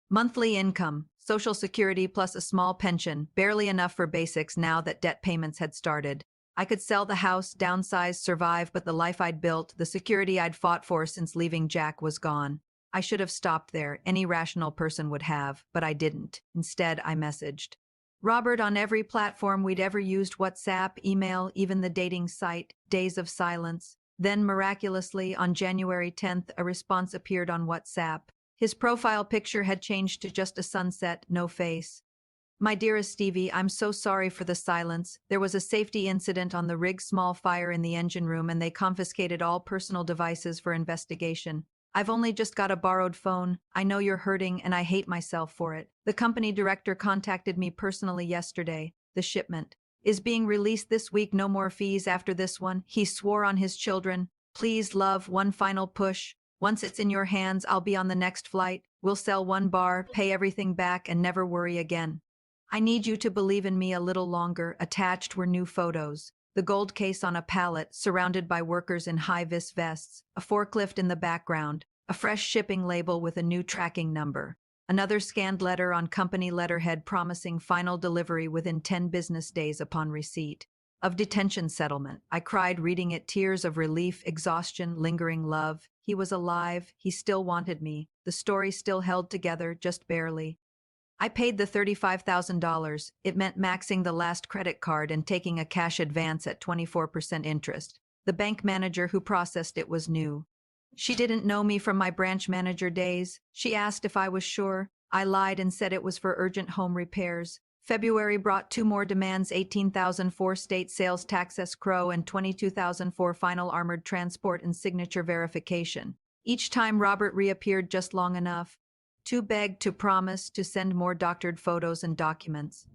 Monthly income, Social Security plus a small pension, barely enough for basics now that debt payments had started. I could sell the house, downsize, survive, but the life I'd built, the security I'd fought for since leaving Jack, was gone. I should have stopped there. Any rational person would have, but I didn't. Instead, I messaged Robert on every platform we'd ever used: WhatsApp, email, even the dating site. Days of silence. Then, miraculously, on January 10th, a response appeared on WhatsApp. His profile picture had changed to just a sunset, no face. My dearest Stevie, I'm so sorry for the silence. There was a safety incident on the rig, small fire in the engine room, and they confiscated all personal devices for investigation. I've only just got a borrowed phone. I know you're hurting, and I hate myself for it. The company director contacted me personally yesterday. The shipment is being released this week. No more fees after this one. He swore on his children. Please, love, one final push. Once it's in your hands, I'll be on the next flight. We'll sell one bar, pay everything back, and never worry again. I need you to believe in me a little longer. Attached were new photos. The gold case on a pallet, surrounded by workers in high-vis vests, a forklift in the background, a fresh shipping label with a new tracking number, another scanned letter on company letterhead promising final delivery within 10 business days upon receipt. Of detention settlement. I cried reading it, tears of relief, exhaustion, lingering love. He was alive. He still wanted me. The story still held together, just barely. I paid the $35,000. It meant maxing the last credit card and taking a cash advance at 24% interest. The bank manager who processed it was new. She didn't know me from my branch manager days. She asked if I was sure. I lied and said it was for urgent home repairs. February brought two more demands: $18,000 for state sales tax escrow and $22,000 for final armored transport and signature verification. Each time Robert reappeared just long enough to beg, to promise, to send more doctored photos and documents.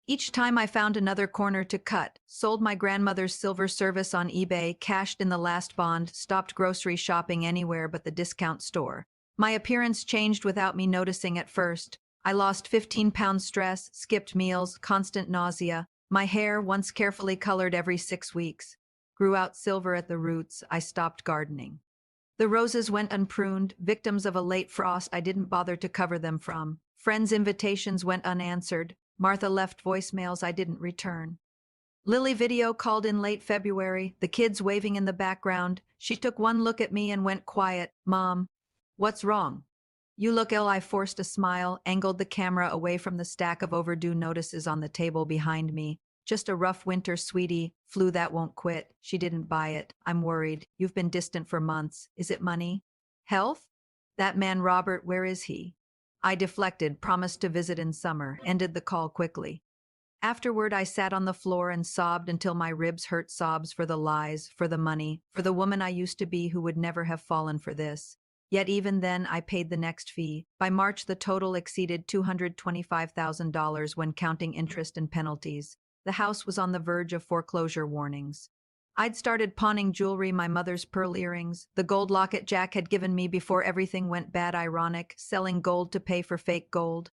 Each time I found another corner to cut, sold my grandmother's silver service on eBay, cashed in the last bond, stopped grocery shopping anywhere but the discount store. My appearance changed without me noticing at first. I lost 15 pounds stress, skipped meals, constant nausea. My hair, once carefully colored every 6 weeks, grew out silver at the roots. I stopped gardening. The roses went unpruned, victims of a late frost I didn't bother to cover them from. Friends' invitations went unanswered. Martha left voicemails I didn't return. Lily video called in late February, the kids waving in the background. She took one look at me and went quiet. Mom, what's wrong? You look ill. I forced a smile, angled the camera away from the stack of overdue notices on the table behind me. Just a rough winter, sweetie. Flu that won't quit. She didn't buy it. I'm worried. You've been distant for months. Is it money? Health? That man Robert, where is he? I deflected, promised to visit in summer, ended the call quickly. Afterward, I sat on the floor and sobbed until my ribs hurt. Sobs for the lies, for the money, for the woman I used to be who would never have fallen for this. Yet even then, I paid the next fee. By March, the total exceeded $225,000 when counting interest and penalties. The house was on the verge of foreclosure warnings. I'd started pawning jewelry, my mother's pearl earrings, the gold locket Jack had given me before everything went bad. Ironic, selling gold to pay for fake gold.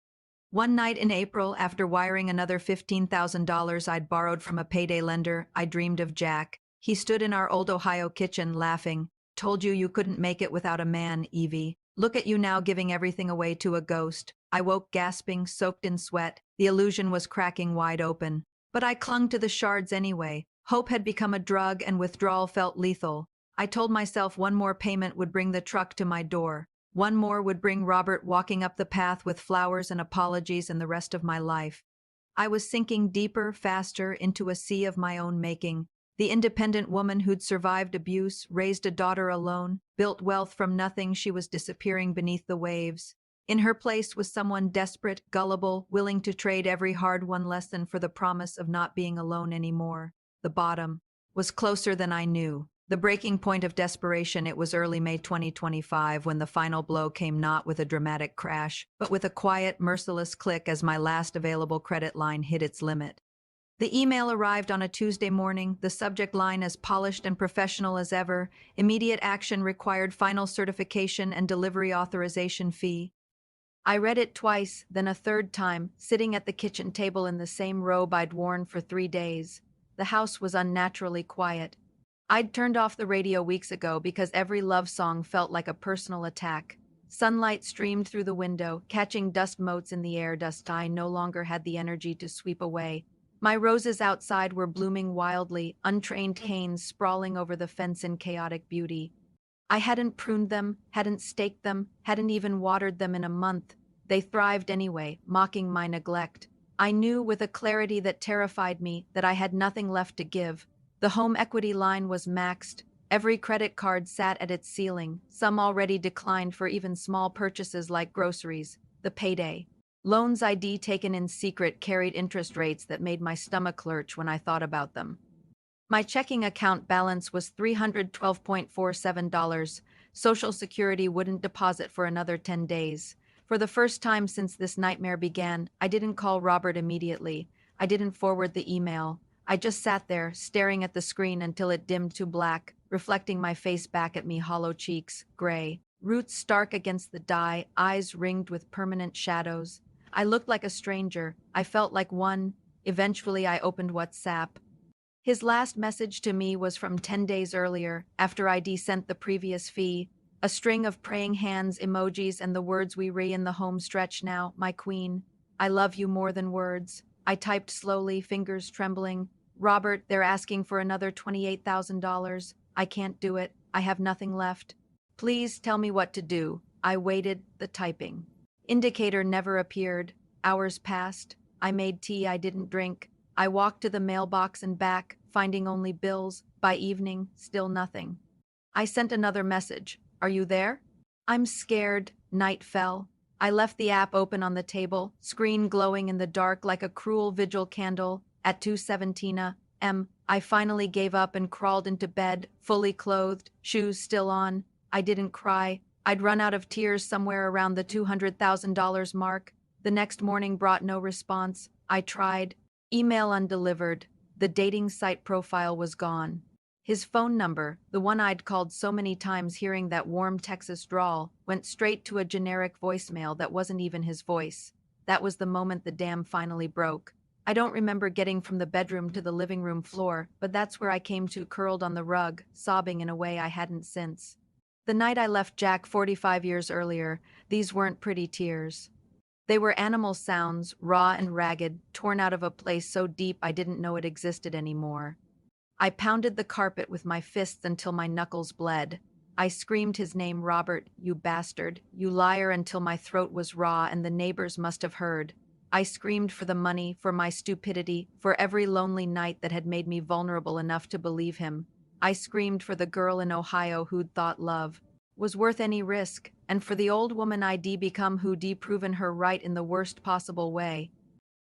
One night in April, after wiring another $15,000 I'd borrowed from a payday lender, I dreamed of Jack. He stood in our old Ohio kitchen, laughing. Told you couldn't make it without a man, Evie. Look at you now, giving everything away to a ghost. I woke gasping, soaked in sweat. The illusion was cracking wide open. But I clung to the shards anyway. Hope had become a drug and withdrawal felt lethal. I told myself one more payment would bring the truck to my door. One more would bring Robert walking up the path with flowers and apologies and the rest of my life. I was sinking deeper, faster, into a sea of my own making. The independent woman who'd survived abuse, raised a daughter alone, built wealth from nothing, she was disappearing beneath the waves. In her place was someone desperate, gullible, willing to trade every hard-won lesson for the promise of not being alone anymore. The bottom was closer than I knew. The breaking point of desperation. It was early May 2025 when the final blow came, not with a dramatic crash, but with a quiet, merciless click as my last available credit line hit its limit. The email arrived on a Tuesday morning, the subject line as polished and professional as ever. Immediate action required, final certification and delivery authorization fee. I read it twice, then a third time, sitting at the kitchen table in the same robe I'd worn for 3 days. The house was unnaturally quiet. I'd turned off the radio weeks ago because every love song felt like a personal attack. Sunlight streamed through the window, catching dust motes in the air, dust I no longer had the energy to sweep away. My roses outside were blooming wildly, untrained canes sprawling over the fence in chaotic beauty. I hadn't pruned them, hadn't staked them, hadn't even watered them in a month. They thrived anyway, mocking my neglect. I knew with a clarity that terrified me that I had nothing left to give. The home equity line was maxed. Every credit card sat at its ceiling, some already declined for even small purchases like groceries. The payday Loans ID taken in secret carried interest rates that made my stomach lurch when I thought about them. My checking account balance was $312.47. Social Security wouldn't deposit for another 10 days. For the first time since this nightmare began, I didn't call Robert immediately. I didn't forward the email. I just sat there, staring at the screen until it dimmed to black, reflecting my face back at me, hollow cheeks, gray, roots stark against the dye, eyes ringed with permanent shadows. I looked like a stranger. I felt like one. Eventually, I opened WhatsApp. His last message to me was from 10 days earlier, after I'd sent the previous fee, a string of praying hands emojis and the words we re in the home stretch now, my queen. I love you more than words. I typed slowly, fingers trembling. Robert, they're asking for another $28,000. I can't do it. I have nothing left. Please tell me what to do. I waited, the typing. Indicator never appeared. Hours passed. I made tea I didn't drink. I walked to the mailbox and back, finding only bills. By evening, still nothing. I sent another message. Are you there? I'm scared. Night fell. I left the app open on the table, screen glowing in the dark like a cruel vigil candle. At 2:17 a.m., I finally gave up and crawled into bed, fully clothed, shoes still on. I didn't cry. I'd run out of tears somewhere around the $200,000 mark. The next morning brought no response. I tried. Email undelivered. The dating site profile was gone. His phone number, the one I'd called so many times hearing that warm Texas drawl, went straight to a generic voicemail that wasn't even his voice. That was the moment the dam finally broke. I don't remember getting from the bedroom to the living room floor, but that's where I came to, curled on the rug, sobbing in a way I hadn't since. The night I left Jack 45 years earlier, these weren't pretty tears. They were animal sounds, raw and ragged, torn out of a place so deep I didn't know it existed anymore. I pounded the carpet with my fists until my knuckles bled. I screamed his name, Robert, you bastard, you liar, until my throat was raw and the neighbors must have heard. I screamed for the money, for my stupidity, for every lonely night that had made me vulnerable enough to believe him. I screamed for the girl in Ohio who'd thought love was worth any risk, and for the old woman I'd become who'd proven her right in the worst possible way.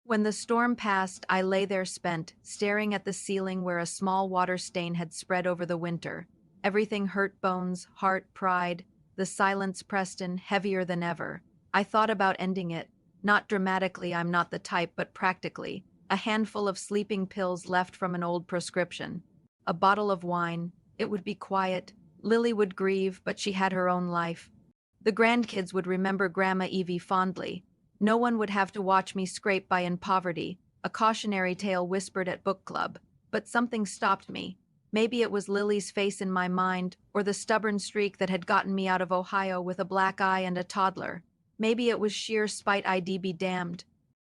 When the storm passed, I lay there spent, staring at the ceiling where a small water stain had spread over the winter. Everything hurt: bones, heart, pride. The silence pressed in, heavier than ever. I thought about ending it. Not dramatically, I'm not the type, but practically. A handful of sleeping pills left from an old prescription. A bottle of wine. It would be quiet. Lily would grieve, but she had her own life. The grandkids would remember Grandma Evie fondly. No one would have to watch me scrape by in poverty, a cautionary tale whispered at book club. But something stopped me. Maybe it was Lily's face in my mind, or the stubborn streak that had gotten me out of Ohio with a black eye and a toddler. Maybe it was sheer spite. I'd be damned.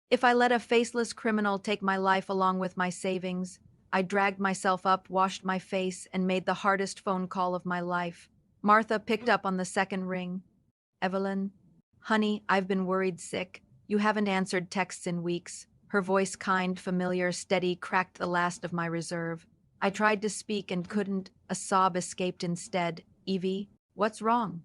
If I let a faceless criminal take my life along with my savings. I dragged myself up, washed my face, and made the hardest phone call of my life. Martha picked up on the second ring. Evelyn? Honey, I've been worried sick. You haven't answered texts in weeks. Her voice, kind, familiar, steady, cracked the last of my reserve. I tried to speak and couldn't. A sob escaped instead. Evie, what's wrong?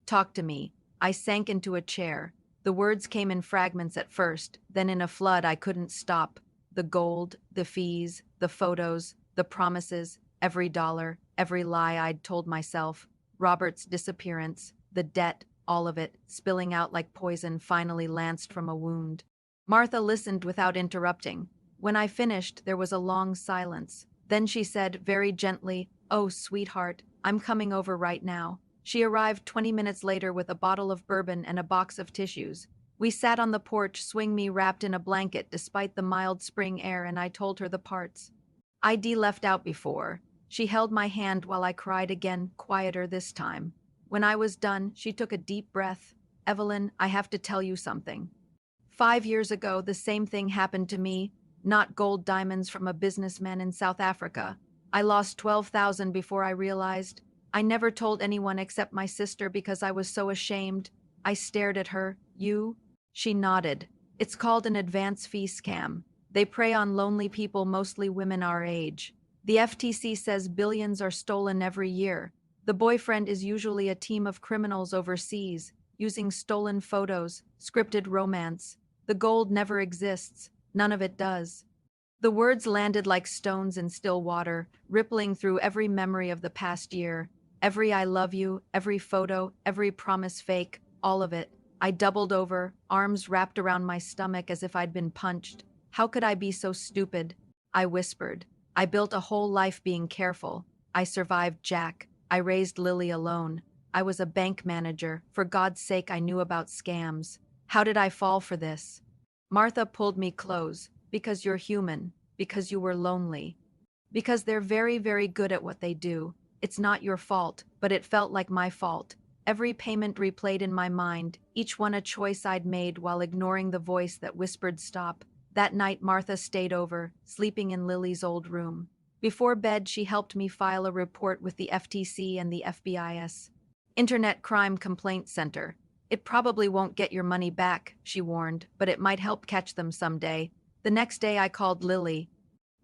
Talk to me. I sank into a chair. The words came in fragments at first, then in a flood I couldn't stop. The gold, the fees, the photos, the promises, every dollar, every lie I'd told myself. Robert's disappearance, the debt, all of it, spilling out like poison finally lanced from a wound. Martha listened without interrupting. When I finished, there was a long silence. Then she said very gently, "Oh, sweetheart, I'm coming over right now." She arrived 20 minutes later with a bottle of bourbon and a box of tissues. We sat on the porch, swing me wrapped in a blanket despite the mild spring air, and I told her the parts I'd left out before. She held my hand while I cried again, quieter this time. When I was done, she took a deep breath. Evelyn, I have to tell you something. 5 years ago, the same thing happened to me. Not gold diamonds from a businessman in South Africa. I lost 12,000 before I realized. I never told anyone except my sister because I was so ashamed. I stared at her. You? She nodded. It's called an advance fee scam. They prey on lonely people, mostly women our age. The FTC says billions are stolen every year. The boyfriend is usually a team of criminals overseas, using stolen photos, scripted romance. The gold never exists. None of it does. The words landed like stones in still water, rippling through every memory of the past year. Every I love you, every photo, every promise fake, all of it. I doubled over, arms wrapped around my stomach as if I'd been punched. How could I be so stupid? I whispered. I built a whole life being careful. I survived Jack. I raised Lily alone. I was a bank manager. For God's sake, I knew about scams. How did I fall for this? Martha pulled me close. Because you're human. Because you were lonely. Because they're very, very good at what they do. It's not your fault, but it felt like my fault. Every payment replayed in my mind, each one a choice I'd made while ignoring the voice that whispered stop. That night Martha stayed over, sleeping in Lily's old room. Before bed, she helped me file a report with the FTC and the FBI's Internet Crime Complaint Center. It probably won't get your money back, she warned, but it might help catch them someday. The next day I called Lily.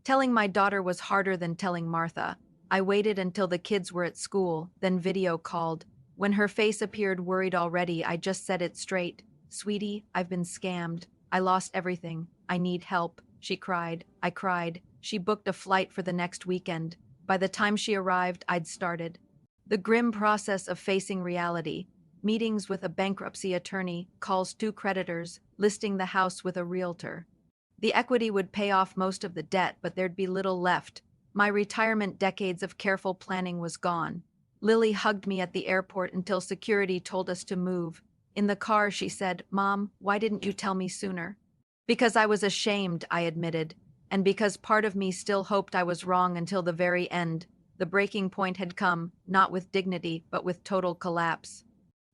Telling my daughter was harder than telling Martha. I waited until the kids were at school, then video called. When her face appeared worried already, I just said it straight. Sweetie, I've been scammed. I lost everything. I need help. She cried. I cried. She booked a flight for the next weekend. By the time she arrived, I'd started. The grim process of facing reality. Meetings with a bankruptcy attorney, calls 2 creditors, listing the house with a realtor. The equity would pay off most of the debt, but there'd be little left. My retirement decades of careful planning was gone. Lily hugged me at the airport until security told us to move. In the car, she said, "Mom, why didn't you tell me sooner?" Because I was ashamed, I admitted, and because part of me still hoped I was wrong until the very end. The breaking point had come, not with dignity, but with total collapse.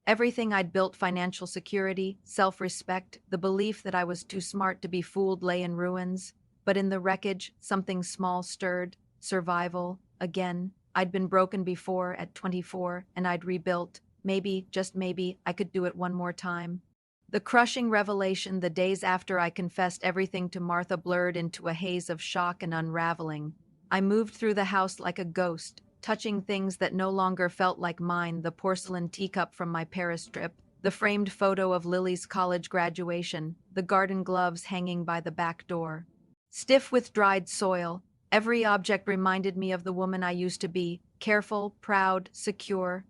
Everything I'd built, financial security, self-respect, the belief that I was too smart to be fooled, lay in ruins. But in the wreckage, something small stirred. Survival. Again. I'd been broken before, at 24, and I'd rebuilt. Maybe, just maybe, I could do it one more time. The crushing revelation the days after I confessed everything to Martha blurred into a haze of shock and unraveling. I moved through the house like a ghost, touching things that no longer felt like mine, the porcelain teacup from my Paris trip, the framed photo of Lily's college graduation, the garden gloves hanging by the back door. Stiff with dried soil, every object reminded me of the woman I used to be, careful, proud, secure.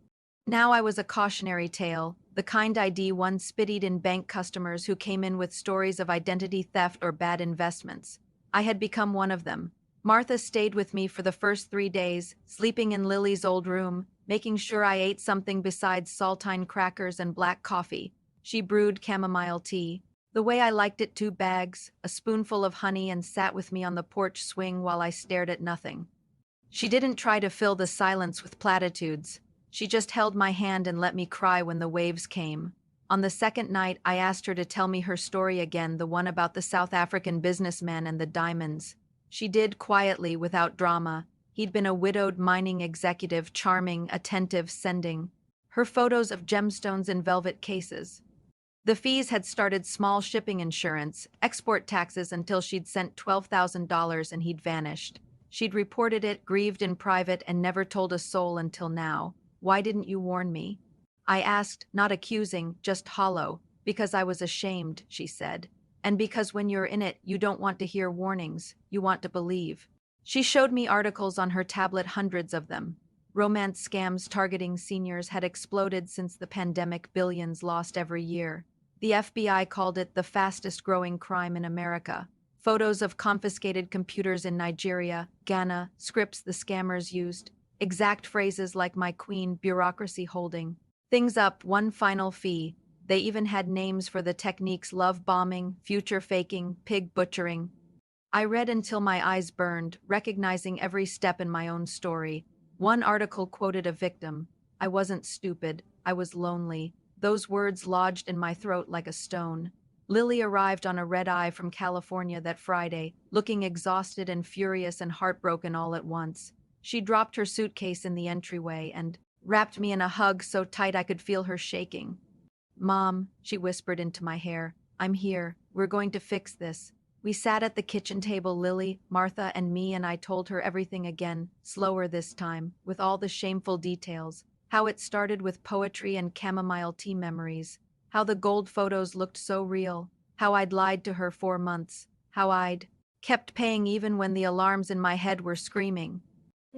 Now I was a cautionary tale, the kind ID once spitted in bank customers who came in with stories of identity theft or bad investments. I had become one of them. Martha stayed with me for the first 3 days, sleeping in Lily's old room, making sure I ate something besides saltine crackers and black coffee. She brewed chamomile tea, the way I liked it, 2 bags, a spoonful of honey, and sat with me on the porch swing while I stared at nothing. She didn't try to fill the silence with platitudes. She just held my hand and let me cry when the waves came. On the second night, I asked her to tell me her story again, the one about the South African businessman and the diamonds. She did, quietly, without drama. He'd been a widowed mining executive, charming, attentive, sending her photos of gemstones in velvet cases. The fees had started small: shipping insurance, export taxes, until she'd sent $12,000 and he'd vanished. She'd reported it, grieved in private, and never told a soul until now. Why didn't you warn me? I asked, not accusing, just hollow. Because I was ashamed, she said. And because when you're in it, you don't want to hear warnings, you want to believe. She showed me articles on her tablet, hundreds of them. Romance scams targeting seniors had exploded since the pandemic, billions lost every year. The FBI called it the fastest growing crime in America. Photos of confiscated computers in Nigeria, Ghana, scripts the scammers used, exact phrases like "my queen," "bureaucracy holding things up," "one final fee." They even had names for the techniques: love bombing, future faking, pig butchering. I read until my eyes burned, recognizing every step in my own story. One article quoted a victim. "I wasn't stupid, I was lonely." Those words lodged in my throat like a stone. Lily arrived on a red-eye from California that Friday, looking exhausted and furious and heartbroken all at once. She dropped her suitcase in the entryway and wrapped me in a hug so tight I could feel her shaking. "Mom," she whispered into my hair, "I'm here. We're going to fix this." We sat at the kitchen table, Lily, Martha, and me, and I told her everything again, slower this time, with all the shameful details. How it started with poetry and chamomile tea memories. How the gold photos looked so real. how I'd lied to her 4 months, how I'd kept paying even when the alarms in my head were screaming.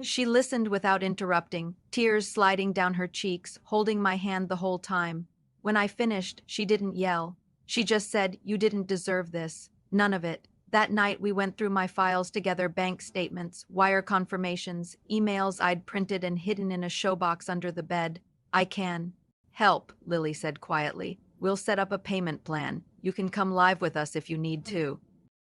She listened without interrupting, tears sliding down her cheeks, holding my hand the whole time. When I finished, she didn't yell. She just said, "You didn't deserve this. None of it." That night we went through my files together, bank statements, wire confirmations, emails I'd printed and hidden in a showbox under the bed. "I can help," Lily said quietly. "We'll set up a payment plan. You can come live with us if you need to."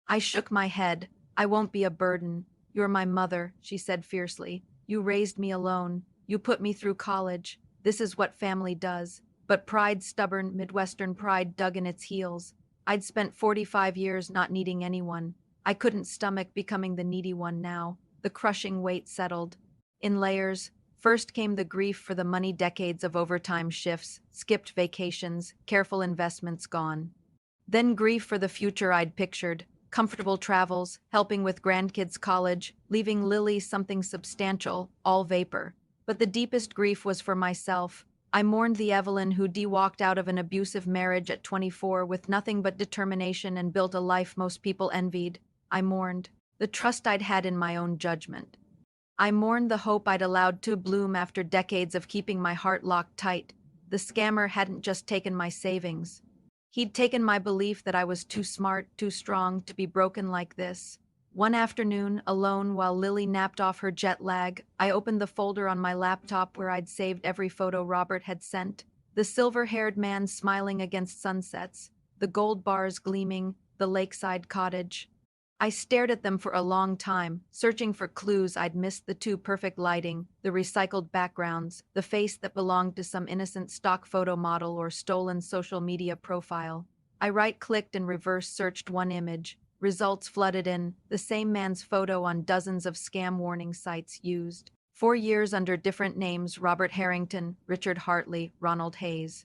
I shook my head. "I won't be a burden. You're my mother," she said fiercely. "You raised me alone. You put me through college. This is what family does." But pride, stubborn Midwestern pride, dug in its heels. I'd spent 45 years not needing anyone. I couldn't stomach becoming the needy one now. The crushing weight settled. In layers, first came the grief for the money, decades of overtime shifts, skipped vacations, careful investments gone. Then grief for the future I'd pictured, comfortable travels, helping with grandkids' college, leaving Lily something substantial, all vapor. But the deepest grief was for myself. I mourned the Evelyn who walked out of an abusive marriage at 24 with nothing but determination and built a life most people envied. I mourned the trust I'd had in my own judgment. I mourned the hope I'd allowed to bloom after decades of keeping my heart locked tight. The scammer hadn't just taken my savings. He'd taken my belief that I was too smart, too strong to be broken like this. One afternoon, alone while Lily napped off her jet lag, I opened the folder on my laptop where I'd saved every photo Robert had sent. The silver-haired man smiling against sunsets, the gold bars gleaming, the lakeside cottage. I stared at them for a long time, searching for clues I'd missed: the too perfect lighting, the recycled backgrounds, the face that belonged to some innocent stock photo model or stolen social media profile. I right-clicked and reverse-searched one image. Results flooded in, the same man's photo on dozens of scam warning sites used. 4 years under different names: Robert Harrington, Richard Hartley, Ronald Hayes.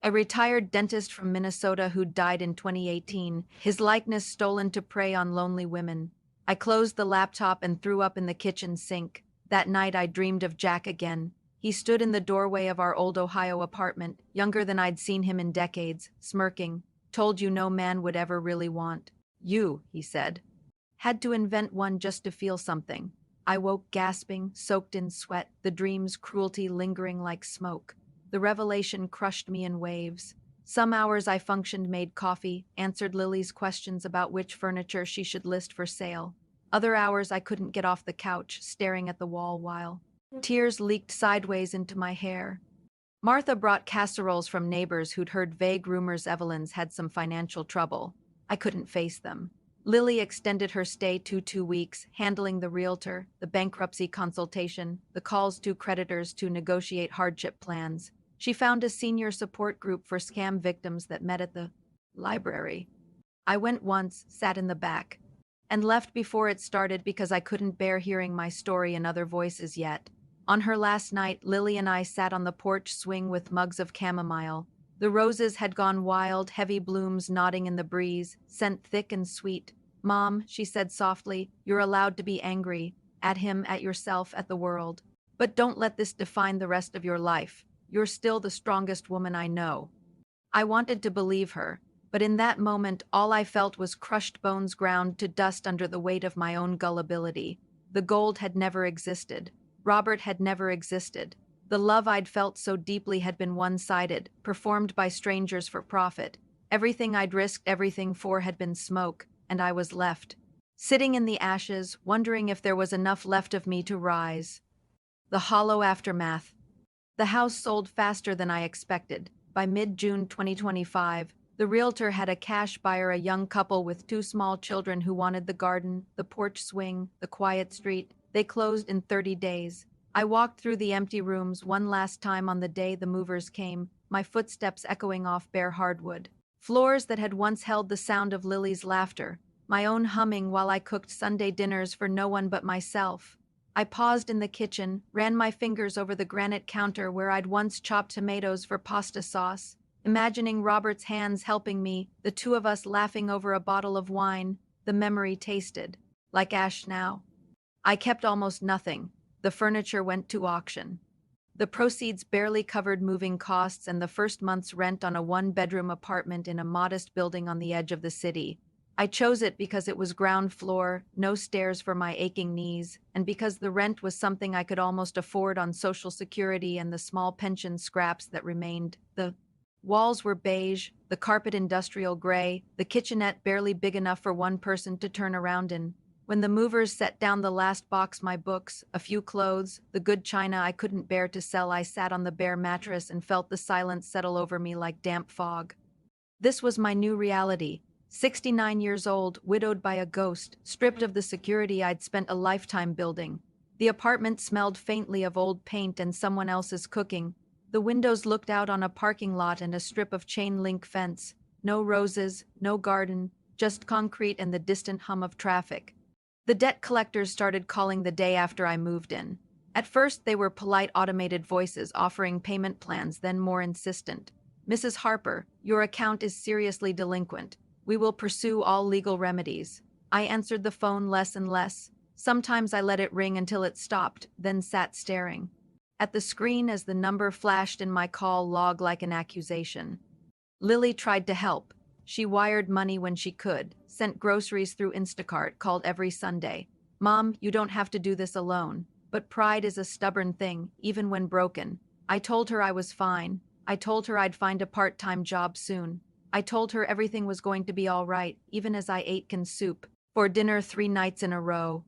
A retired dentist from Minnesota who died in 2018, his likeness stolen to prey on lonely women. I closed the laptop and threw up in the kitchen sink. That night I dreamed of Jack again. He stood in the doorway of our old Ohio apartment, younger than I'd seen him in decades, smirking. "Told you no man would ever really want you," he said. "Had to invent one just to feel something." I woke gasping, soaked in sweat, the dream's cruelty lingering like smoke. The revelation crushed me in waves. Some hours I functioned, made coffee, answered Lily's questions about which furniture she should list for sale. Other hours I couldn't get off the couch, staring at the wall while tears leaked sideways into my hair. Martha brought casseroles from neighbors who'd heard vague rumors Evelyn's had some financial trouble. I couldn't face them. Lily extended her stay to 2 weeks, handling the realtor, the bankruptcy consultation, the calls to creditors to negotiate hardship plans. She found a senior support group for scam victims that met at the library. I went once, sat in the back, and left before it started because I couldn't bear hearing my story in other voices yet. On her last night, Lily and I sat on the porch swing with mugs of chamomile. The roses had gone wild, heavy blooms nodding in the breeze, scent thick and sweet. "Mom," she said softly, "you're allowed to be angry. At him, at yourself, at the world. But don't let this define the rest of your life. You're still the strongest woman I know." I wanted to believe her, but in that moment all I felt was crushed bones ground to dust under the weight of my own gullibility. The gold had never existed. Robert had never existed. The love I'd felt so deeply had been one-sided, performed by strangers for profit. Everything I'd risked everything for had been smoke, and I was left, sitting in the ashes, wondering if there was enough left of me to rise. The hollow aftermath. The house sold faster than I expected. By mid-June 2025, the realtor had a cash buyer, a young couple with 2 small children who wanted the garden, the porch swing, the quiet street. They closed in 30 days. I walked through the empty rooms one last time on the day the movers came, my footsteps echoing off bare hardwood. Floors that had once held the sound of Lily's laughter, my own humming while I cooked Sunday dinners for no one but myself. I paused in the kitchen, ran my fingers over the granite counter where I'd once chopped tomatoes for pasta sauce, imagining Robert's hands helping me, the two of us laughing over a bottle of wine. The memory tasted like ash now. I kept almost nothing. The furniture went to auction. The proceeds barely covered moving costs and the first month's rent on a one-bedroom apartment in a modest building on the edge of the city. I chose it because it was ground floor, no stairs for my aching knees, and because the rent was something I could almost afford on Social Security and the small pension scraps that remained. The walls were beige, the carpet industrial gray, the kitchenette barely big enough for one person to turn around in. When the movers set down the last box, my books, a few clothes, the good china I couldn't bear to sell, I sat on the bare mattress and felt the silence settle over me like damp fog. This was my new reality. 69 years old, widowed by a ghost, stripped of the security I'd spent a lifetime building. The apartment smelled faintly of old paint and someone else's cooking. The windows looked out on a parking lot and a strip of chain-link fence. No roses, no garden, just concrete and the distant hum of traffic. The debt collectors started calling the day after I moved in. At first, they were polite automated voices offering payment plans, then more insistent. "Mrs. Harper, your account is seriously delinquent. We will pursue all legal remedies." I answered the phone less and less. Sometimes I let it ring until it stopped, then sat staring at the screen as the number flashed in my call log like an accusation. Lily tried to help. She wired money when she could, sent groceries through Instacart, called every Sunday. "Mom, you don't have to do this alone." But pride is a stubborn thing, even when broken. I told her I was fine. I told her I'd find a part-time job soon. I told her everything was going to be all right, even as I ate canned soup for dinner 3 nights in a row.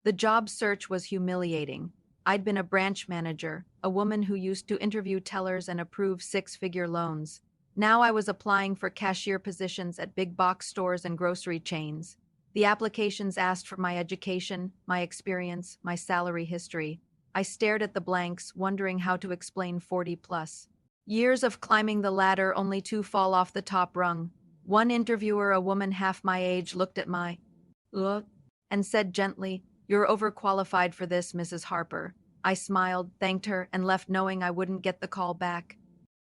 The job search was humiliating. I'd been a branch manager, a woman who used to interview tellers and approve six-figure loans. Now I was applying for cashier positions at big box stores and grocery chains. The applications asked for my education, my experience, my salary history. I stared at the blanks, wondering how to explain 40+ years of climbing the ladder only to fall off the top rung. One interviewer, a woman half my age, looked at my and said gently, "You're overqualified for this, Mrs. Harper." I smiled, thanked her, and left knowing I wouldn't get the call back.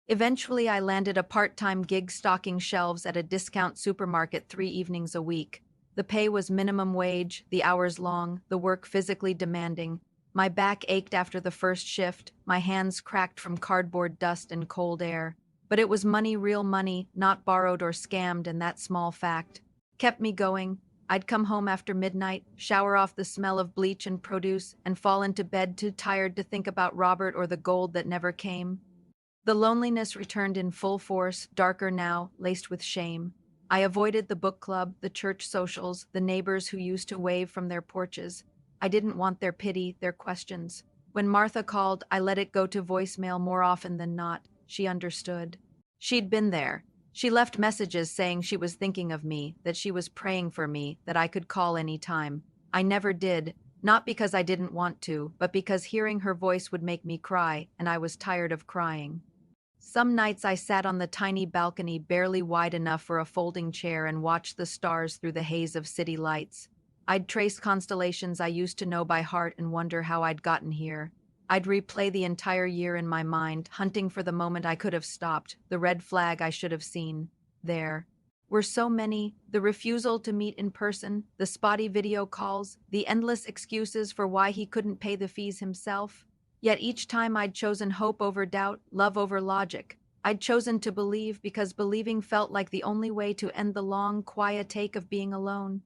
Eventually, I landed a part-time gig stocking shelves at a discount supermarket 3 evenings a week. The pay was minimum wage, the hours long, the work physically demanding. My back ached after the first shift, my hands cracked from cardboard dust and cold air. But it was money, real money, not borrowed or scammed, and that small fact kept me going. I'd come home after midnight, shower off the smell of bleach and produce, and fall into bed too tired to think about Robert or the gold that never came. The loneliness returned in full force, darker now, laced with shame. I avoided the book club, the church socials, the neighbors who used to wave from their porches. I didn't want their pity, their questions. When Martha called, I let it go to voicemail more often than not. She understood. She'd been there. She left messages saying she was thinking of me, that she was praying for me, that I could call any time. I never did, not because I didn't want to, but because hearing her voice would make me cry, and I was tired of crying. Some nights I sat on the tiny balcony barely wide enough for a folding chair and watched the stars through the haze of city lights. I'd trace constellations I used to know by heart and wonder how I'd gotten here. I'd replay the entire year in my mind, hunting for the moment I could have stopped, the red flag I should have seen. There were so many: the refusal to meet in person, the spotty video calls, the endless excuses for why he couldn't pay the fees himself. Yet each time I'd chosen hope over doubt, love over logic. I'd chosen to believe because believing felt like the only way to end the long, quiet ache of being alone.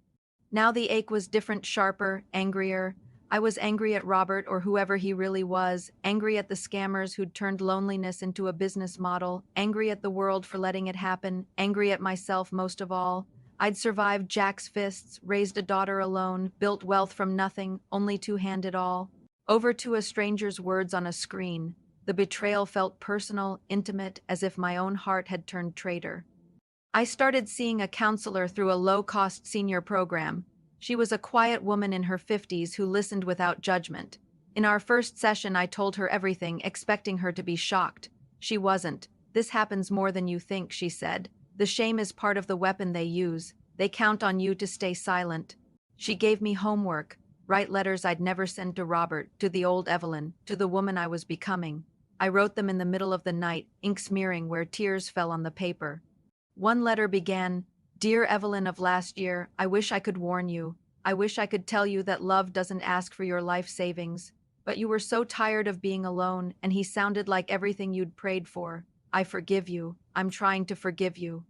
Now the ache was different, sharper, angrier. I was angry at Robert, or whoever he really was, angry at the scammers who'd turned loneliness into a business model, angry at the world for letting it happen, angry at myself most of all. I'd survived Jack's fists, raised a daughter alone, built wealth from nothing, only to hand it all over to a stranger's words on a screen. The betrayal felt personal, intimate, as if my own heart had turned traitor. I started seeing a counselor through a low-cost senior program. She was a quiet woman in her 50s who listened without judgment. In our first session, I told her everything, expecting her to be shocked. She wasn't. "This happens more than you think," she said. "The shame is part of the weapon they use. They count on you to stay silent." She gave me homework: write letters I'd never send to Robert, to the old Evelyn, to the woman I was becoming. I wrote them in the middle of the night, ink smearing where tears fell on the paper. One letter began, "Dear Evelyn of last year, I wish I could warn you. I wish I could tell you that love doesn't ask for your life savings. But you were so tired of being alone, and he sounded like everything you'd prayed for. I forgive you. I'm trying to forgive you.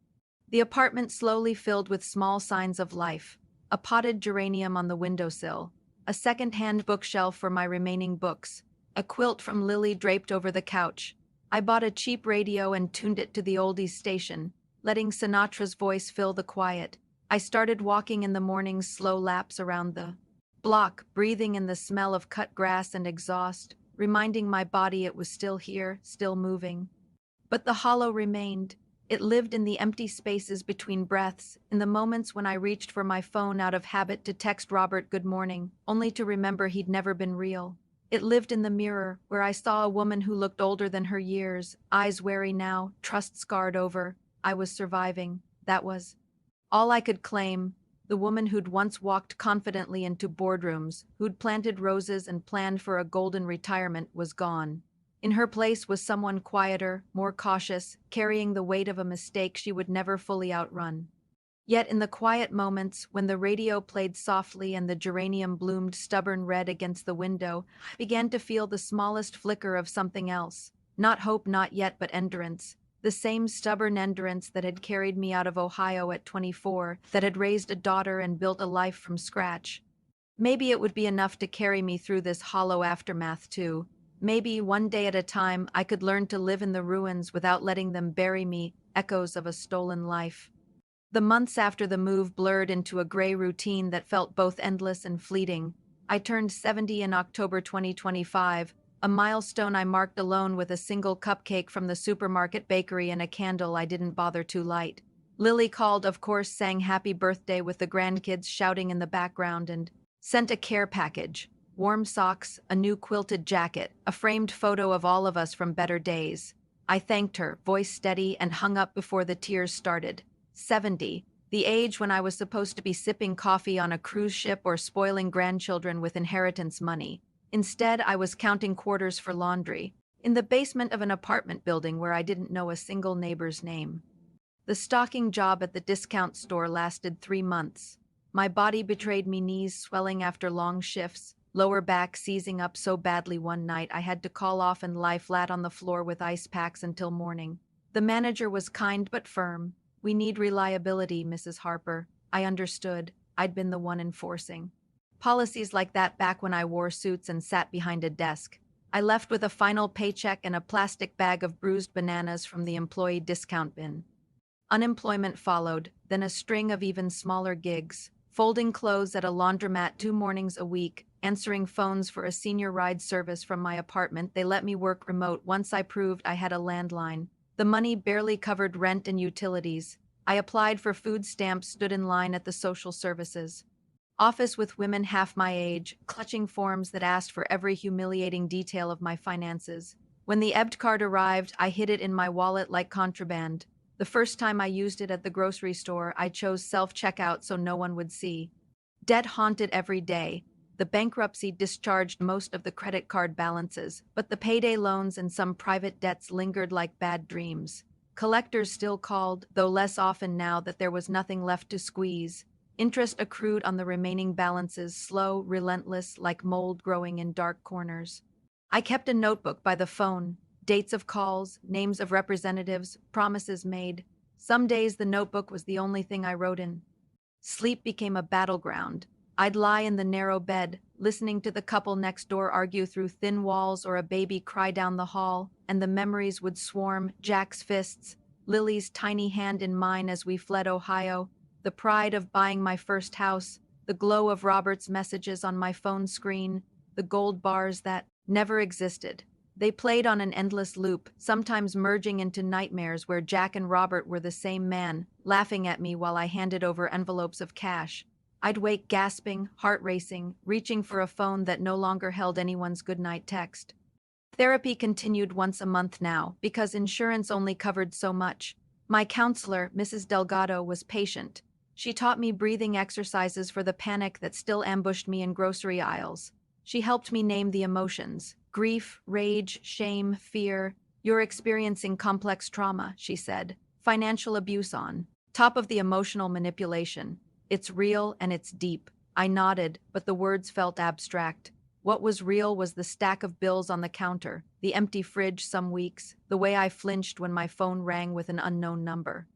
The apartment slowly filled with small signs of life. A potted geranium on the windowsill, a second-hand bookshelf for my remaining books, a quilt from Lily draped over the couch. I bought a cheap radio and tuned it to the oldies station, letting Sinatra's voice fill the quiet. I started walking in the morning's slow laps around the block, breathing in the smell of cut grass and exhaust, reminding my body it was still here, still moving. But the hollow remained. It lived in the empty spaces between breaths, in the moments when I reached for my phone out of habit to text Robert good morning, only to remember he'd never been real. It lived in the mirror, where I saw a woman who looked older than her years, eyes wary now, trust scarred over. I was surviving. That was all I could claim. The woman who'd once walked confidently into boardrooms, who'd planted roses and planned for a golden retirement, was gone. In her place was someone quieter, more cautious, carrying the weight of a mistake she would never fully outrun. Yet in the quiet moments, when the radio played softly and the geranium bloomed stubborn red against the window, I began to feel the smallest flicker of something else. Not hope, not yet, but endurance. The same stubborn endurance that had carried me out of Ohio at 24, that had raised a daughter and built a life from scratch. Maybe it would be enough to carry me through this hollow aftermath, too. Maybe, one day at a time, I could learn to live in the ruins without letting them bury me, echoes of a stolen life. The months after the move blurred into a gray routine that felt both endless and fleeting. I turned 70 in October 2025, a milestone I marked alone with a single cupcake from the supermarket bakery and a candle I didn't bother to light. Lily called, of course, sang happy birthday with the grandkids shouting in the background, and sent a care package. Warm socks, a new quilted jacket, a framed photo of all of us from better days. I thanked her, voice steady, and hung up before the tears started. 70, the age when I was supposed to be sipping coffee on a cruise ship or spoiling grandchildren with inheritance money. Instead, I was counting quarters for laundry, in the basement of an apartment building where I didn't know a single neighbor's name. The stocking job at the discount store lasted 3 months. My body betrayed me, knees swelling after long shifts, lower back seizing up so badly one night I had to call off and lie flat on the floor with ice packs until morning. The manager was kind but firm. "We need reliability, Mrs. Harper." I understood. I'd been the one enforcing policies like that back when I wore suits and sat behind a desk. I left with a final paycheck and a plastic bag of bruised bananas from the employee discount bin. Unemployment followed, then a string of even smaller gigs. Folding clothes at a laundromat 2 mornings a week, answering phones for a senior ride service from my apartment. They let me work remote once I proved I had a landline. The money barely covered rent and utilities. I applied for food stamps, stood in line at the social services office with women half my age, clutching forms that asked for every humiliating detail of my finances. When the EBT card arrived, I hid it in my wallet like contraband. The first time I used it at the grocery store, I chose self-checkout so no one would see. Debt haunted every day. The bankruptcy discharged most of the credit card balances, but the payday loans and some private debts lingered like bad dreams. Collectors still called, though less often now that there was nothing left to squeeze. Interest accrued on the remaining balances, slow, relentless, like mold growing in dark corners. I kept a notebook by the phone, dates of calls, names of representatives, promises made. Some days the notebook was the only thing I wrote in. Sleep became a battleground. I'd lie in the narrow bed, listening to the couple next door argue through thin walls or a baby cry down the hall, and the memories would swarm: Jack's fists, Lily's tiny hand in mine as we fled Ohio, the pride of buying my first house, the glow of Robert's messages on my phone screen, the gold bars that never existed. They played on an endless loop, sometimes merging into nightmares where Jack and Robert were the same man, laughing at me while I handed over envelopes of cash. I'd wake gasping, heart racing, reaching for a phone that no longer held anyone's goodnight text. Therapy continued once a month now, because insurance only covered so much. My counselor, Mrs. Delgado, was patient. She taught me breathing exercises for the panic that still ambushed me in grocery aisles. She helped me name the emotions: grief, rage, shame, fear. "You're experiencing complex trauma," she said. "Financial abuse on top of the emotional manipulation. It's real and it's deep." I nodded, but the words felt abstract. What was real was the stack of bills on the counter, the empty fridge some weeks, the way I flinched when my phone rang with an unknown number.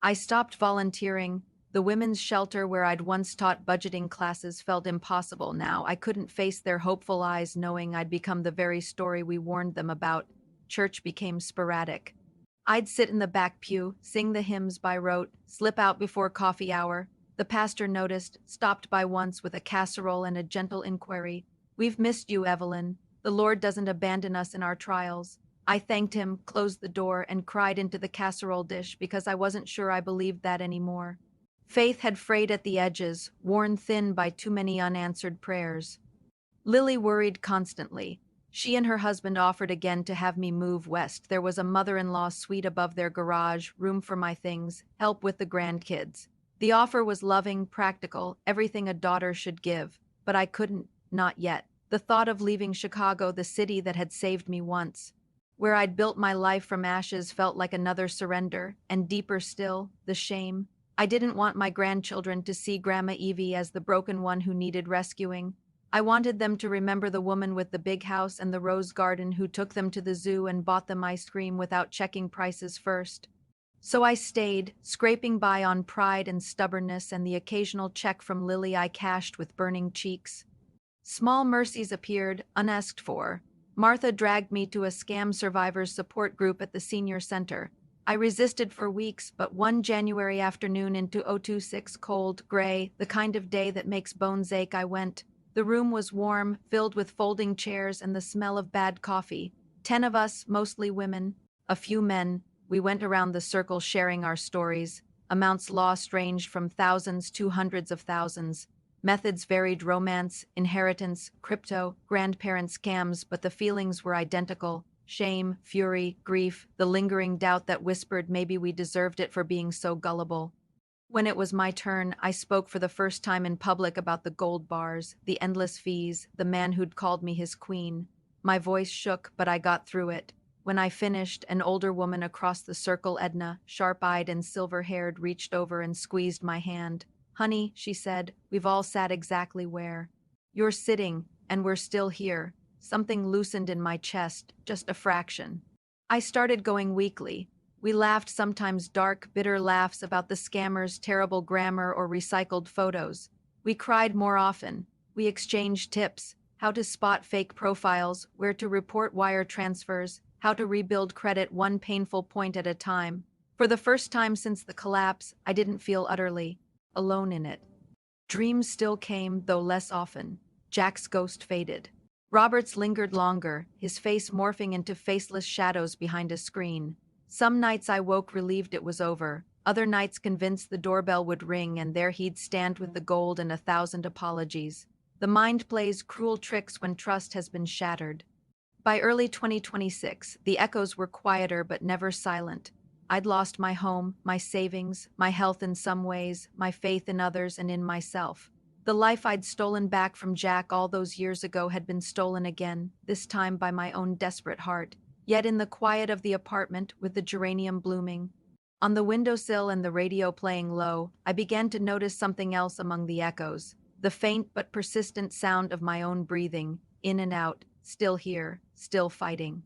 I stopped volunteering. The women's shelter where I'd once taught budgeting classes felt impossible now. I couldn't face their hopeful eyes knowing I'd become the very story we warned them about. Church became sporadic. I'd sit in the back pew, sing the hymns by rote, slip out before coffee hour. The pastor noticed, stopped by once with a casserole and a gentle inquiry. "We've missed you, Evelyn. The Lord doesn't abandon us in our trials." I thanked him, closed the door, and cried into the casserole dish because I wasn't sure I believed that anymore. Faith had frayed at the edges, worn thin by too many unanswered prayers. Lily worried constantly. She and her husband offered again to have me move west. There was a mother-in-law suite above their garage, room for my things, help with the grandkids. The offer was loving, practical, everything a daughter should give. But I couldn't, not yet. The thought of leaving Chicago, the city that had saved me once, where I'd built my life from ashes, felt like another surrender, and deeper still, the shame. I didn't want my grandchildren to see Grandma Evie as the broken one who needed rescuing. I wanted them to remember the woman with the big house and the rose garden who took them to the zoo and bought them ice cream without checking prices first. So I stayed, scraping by on pride and stubbornness and the occasional check from Lily I cashed with burning cheeks. Small mercies appeared, unasked for. Martha dragged me to a scam survivors support group at the senior center. I resisted for weeks, but one January afternoon into 026, cold, gray, the kind of day that makes bones ache, I went. The room was warm, filled with folding chairs and the smell of bad coffee. 10 of us, mostly women, a few men. We went around the circle sharing our stories. Amounts lost ranged from thousands to hundreds of thousands. Methods varied: romance, inheritance, crypto, grandparent scams, but the feelings were identical. Shame, fury, grief, the lingering doubt that whispered maybe we deserved it for being so gullible. When it was my turn, I spoke for the first time in public about the gold bars, the endless fees, the man who'd called me his queen. My voice shook, but I got through it. When I finished, an older woman across the circle, Edna, sharp-eyed and silver-haired, reached over and squeezed my hand. "Honey," she said, "we've all sat exactly where you're sitting, and we're still here." Something loosened in my chest, just a fraction. I started going weekly. We laughed, sometimes dark, bitter laughs about the scammers' terrible grammar or recycled photos. We cried more often. We exchanged tips: how to spot fake profiles, where to report wire transfers, how to rebuild credit one painful point at a time. For the first time since the collapse, I didn't feel utterly alone in it. Dreams still came, though less often. Jack's ghost faded. Roberts lingered longer, his face morphing into faceless shadows behind a screen. Some nights I woke relieved it was over. Other nights convinced the doorbell would ring and there he'd stand with the gold and 1,000 apologies. The mind plays cruel tricks when trust has been shattered. By early 2026, the echoes were quieter but never silent. I'd lost my home, my savings, my health in some ways, my faith in others and in myself. The life I'd stolen back from Jack all those years ago had been stolen again, this time by my own desperate heart. Yet in the quiet of the apartment, with the geranium blooming on the windowsill and the radio playing low, I began to notice something else among the echoes. The faint but persistent sound of my own breathing, in and out, still here, still fighting.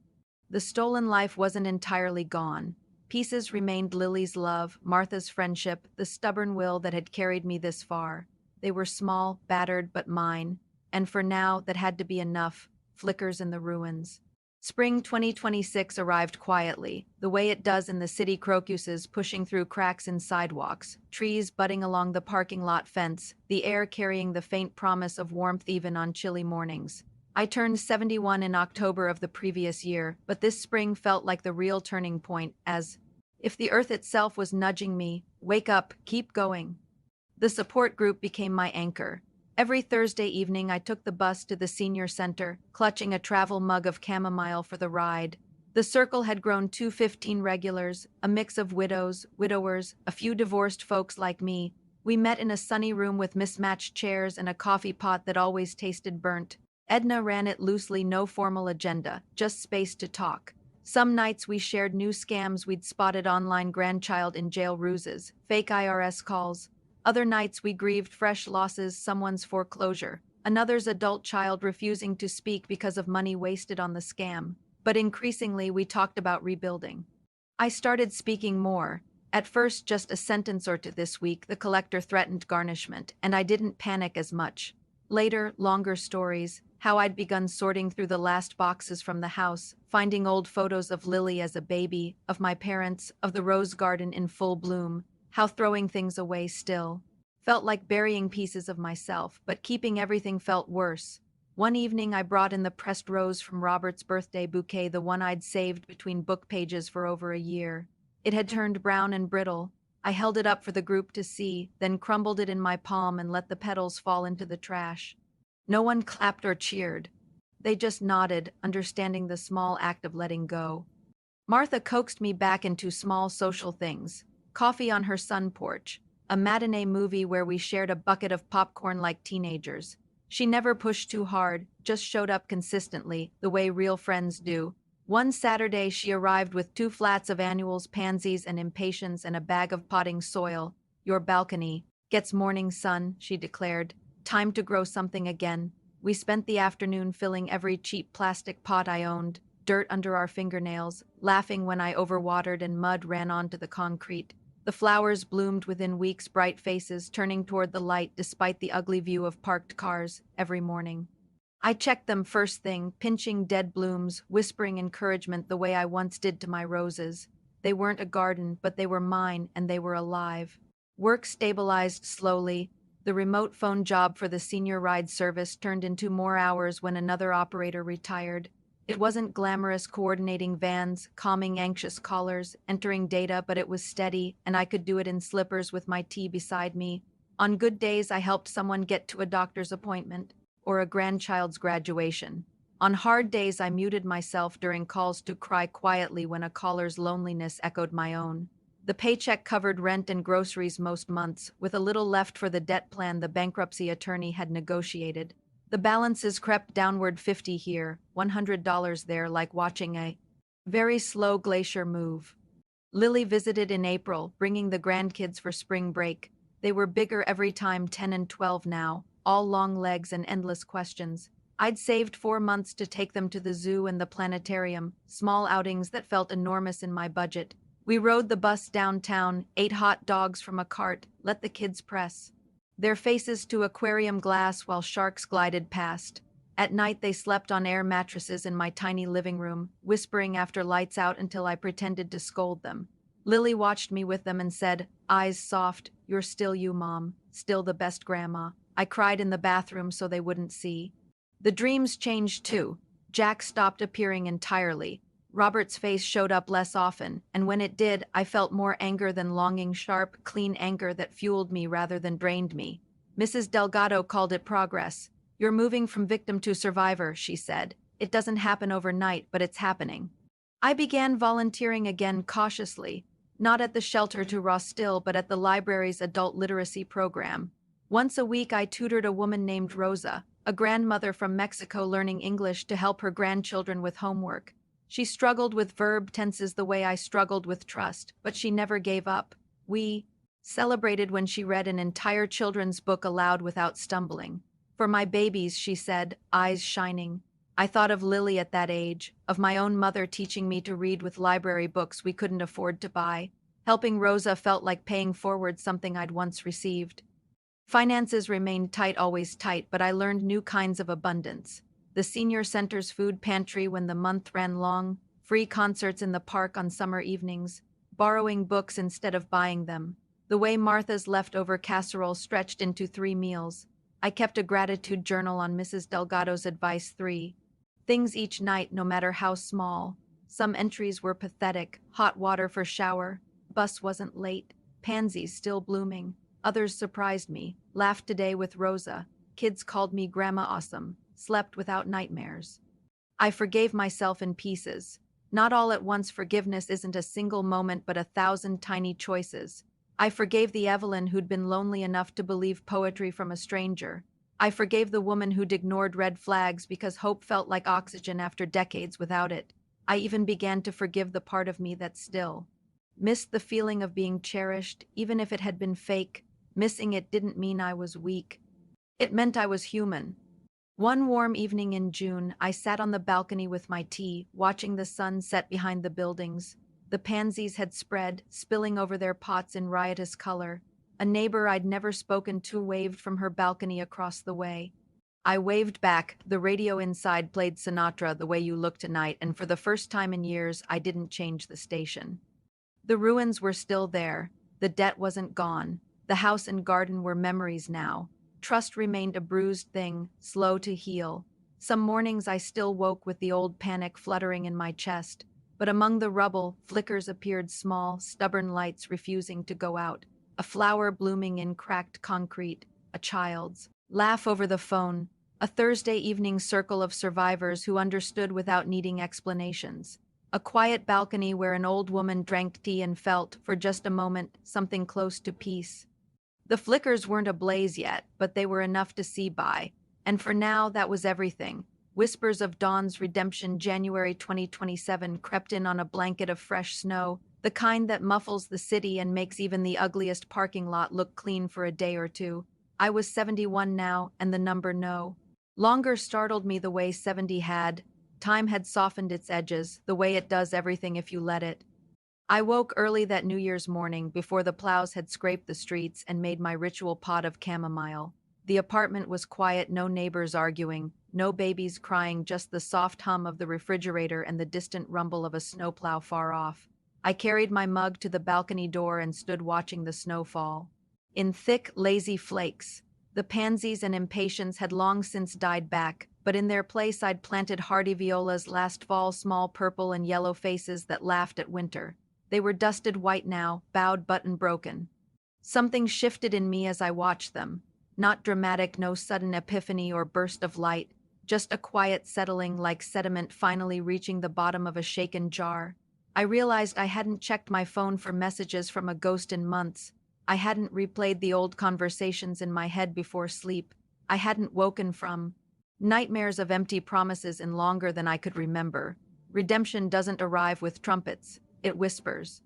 The stolen life wasn't entirely gone. Pieces remained: Lily's love, Martha's friendship, the stubborn will that had carried me this far. They were small, battered, but mine, and for now that had to be enough, flickers in the ruins. Spring 2026 arrived quietly, the way it does in the city: crocuses pushing through cracks in sidewalks, trees budding along the parking lot fence, the air carrying the faint promise of warmth even on chilly mornings. I turned 71 in October of the previous year, but this spring felt like the real turning point, as if the earth itself was nudging me, "Wake up, keep going." The support group became my anchor. Every Thursday evening I took the bus to the senior center, clutching a travel mug of chamomile for the ride. The circle had grown to 15 regulars, a mix of widows, widowers, a few divorced folks like me. We met in a sunny room with mismatched chairs and a coffee pot that always tasted burnt. Edna ran it loosely, no formal agenda, just space to talk. Some nights we shared new scams we'd spotted online: grandchild in jail ruses, fake IRS calls. Other nights we grieved fresh losses: someone's foreclosure, Another's adult child refusing to speak because of money wasted on the scam. But increasingly, we talked about rebuilding. I started speaking more. At first, just a sentence or two. This week, the collector threatened garnishment, and I didn't panic as much. Later, longer stories, how I'd begun sorting through the last boxes from the house, finding old photos of Lily as a baby, of my parents, of the rose garden in full bloom, how throwing things away still felt like burying pieces of myself, but keeping everything felt worse. One evening, I brought in the pressed rose from Robert's birthday bouquet, the one I'd saved between book pages for over a year. It had turned brown and brittle. I held it up for the group to see, then crumbled it in my palm and let the petals fall into the trash. No one clapped or cheered. They just nodded, understanding the small act of letting go. Martha coaxed me back into small social things. Coffee on her sun porch, a matinee movie where we shared a bucket of popcorn like teenagers. She never pushed too hard, just showed up consistently, the way real friends do. One Saturday, she arrived with 2 flats of annuals, pansies, and impatiens, and a bag of potting soil. Your balcony gets morning sun, she declared. Time to grow something again. We spent the afternoon filling every cheap plastic pot I owned, dirt under our fingernails, laughing when I overwatered and mud ran onto the concrete. The flowers bloomed within weeks, bright faces turning toward the light despite the ugly view of parked cars every morning. I checked them first thing, pinching dead blooms, whispering encouragement the way I once did to my roses. They weren't a garden, but they were mine, and they were alive. Work stabilized slowly. The remote phone job for the senior ride service turned into more hours when another operator retired. It wasn't glamorous coordinating vans, calming anxious callers, entering data, but it was steady, and I could do it in slippers with my tea beside me. On good days, I helped someone get to a doctor's appointment or a grandchild's graduation. On hard days, I muted myself during calls to cry quietly when a caller's loneliness echoed my own. The paycheck covered rent and groceries most months, with a little left for the debt plan the bankruptcy attorney had negotiated. The balances crept downward, 50 here, $100 there, like watching a very slow glacier move. Lily visited in April, bringing the grandkids for spring break. They were bigger every time, 10 and 12 now, all long legs and endless questions. I'd saved 4 months to take them to the zoo and the planetarium, small outings that felt enormous in my budget. We rode the bus downtown, ate hot dogs from a cart, let the kids press their faces to aquarium glass while sharks glided past. At night, they slept on air mattresses in my tiny living room, whispering after lights out until I pretended to scold them. Lily watched me with them and said, eyes soft, "You're still you, Mom, still the best grandma." I cried in the bathroom so they wouldn't see. The dreams changed too. Jack stopped appearing entirely. Robert's face showed up less often, and when it did, I felt more anger than longing, sharp, clean anger that fueled me rather than drained me. Mrs. Delgado called it progress. "You're moving from victim to survivor," she said. "It doesn't happen overnight, but it's happening." I began volunteering again cautiously, not at the shelter to raw still, but at the library's adult literacy program. Once a week, I tutored a woman named Rosa, a grandmother from Mexico learning English to help her grandchildren with homework. She struggled with verb tenses the way I struggled with trust, but she never gave up. We celebrated when she read an entire children's book aloud without stumbling. "For my babies," she said, eyes shining. I thought of Lily at that age, of my own mother teaching me to read with library books we couldn't afford to buy. Helping Rosa felt like paying forward something I'd once received. Finances remained tight, always tight, but I learned new kinds of abundance. The senior center's food pantry when the month ran long, free concerts in the park on summer evenings, borrowing books instead of buying them. The way Martha's leftover casserole stretched into 3 meals. I kept a gratitude journal on Mrs. Delgado's advice. 3 things each night, no matter how small. Some entries were pathetic: hot water for shower, bus wasn't late, pansies still blooming. Others surprised me: laughed today with Rosa, kids called me Grandma Awesome, slept without nightmares. I forgave myself in pieces. Not all at once. Forgiveness isn't a single moment but 1,000 tiny choices. I forgave the Evelyn who'd been lonely enough to believe poetry from a stranger. I forgave the woman who'd ignored red flags because hope felt like oxygen after decades without it. I even began to forgive the part of me that still missed the feeling of being cherished, even if it had been fake. Missing it didn't mean I was weak. It meant I was human. One warm evening in June, I sat on the balcony with my tea, watching the sun set behind the buildings. The pansies had spread, spilling over their pots in riotous color. A neighbor I'd never spoken to waved from her balcony across the way. I waved back. The radio inside played Sinatra, The Way You Look Tonight, and for the first time in years, I didn't change the station. The ruins were still there. The debt wasn't gone. The house and garden were memories now. Trust remained a bruised thing, slow to heal. Some mornings I still woke with the old panic fluttering in my chest, but among the rubble, flickers appeared, small, stubborn lights refusing to go out. A flower blooming in cracked concrete, a child's laugh over the phone, a Thursday evening circle of survivors who understood without needing explanations. A quiet balcony where an old woman drank tea and felt, for just a moment, something close to peace. The flickers weren't ablaze yet, but they were enough to see by, and for now that was everything. Whispers of dawn's redemption. January 2027 crept in on a blanket of fresh snow, the kind that muffles the city and makes even the ugliest parking lot look clean for a day or two. I was 71 now, and the number no longer startled me the way 70 had. Time had softened its edges, the way it does everything if you let it. I woke early that New Year's morning before the plows had scraped the streets and made my ritual pot of chamomile. The apartment was quiet, no neighbors arguing, no babies crying, just the soft hum of the refrigerator and the distant rumble of a snowplow far off. I carried my mug to the balcony door and stood watching the snow fall. In thick, lazy flakes, the pansies and impatiens had long since died back, but in their place I'd planted hardy violas last fall, small purple and yellow faces that laughed at winter. They were dusted white now, bowed but unbroken. Something shifted in me as I watched them. Not dramatic, no sudden epiphany or burst of light, just a quiet settling, like sediment finally reaching the bottom of a shaken jar. I realized I hadn't checked my phone for messages from a ghost in months. I hadn't replayed the old conversations in my head before sleep. I hadn't woken from nightmares of empty promises in longer than I could remember. Redemption doesn't arrive with trumpets, it whispers.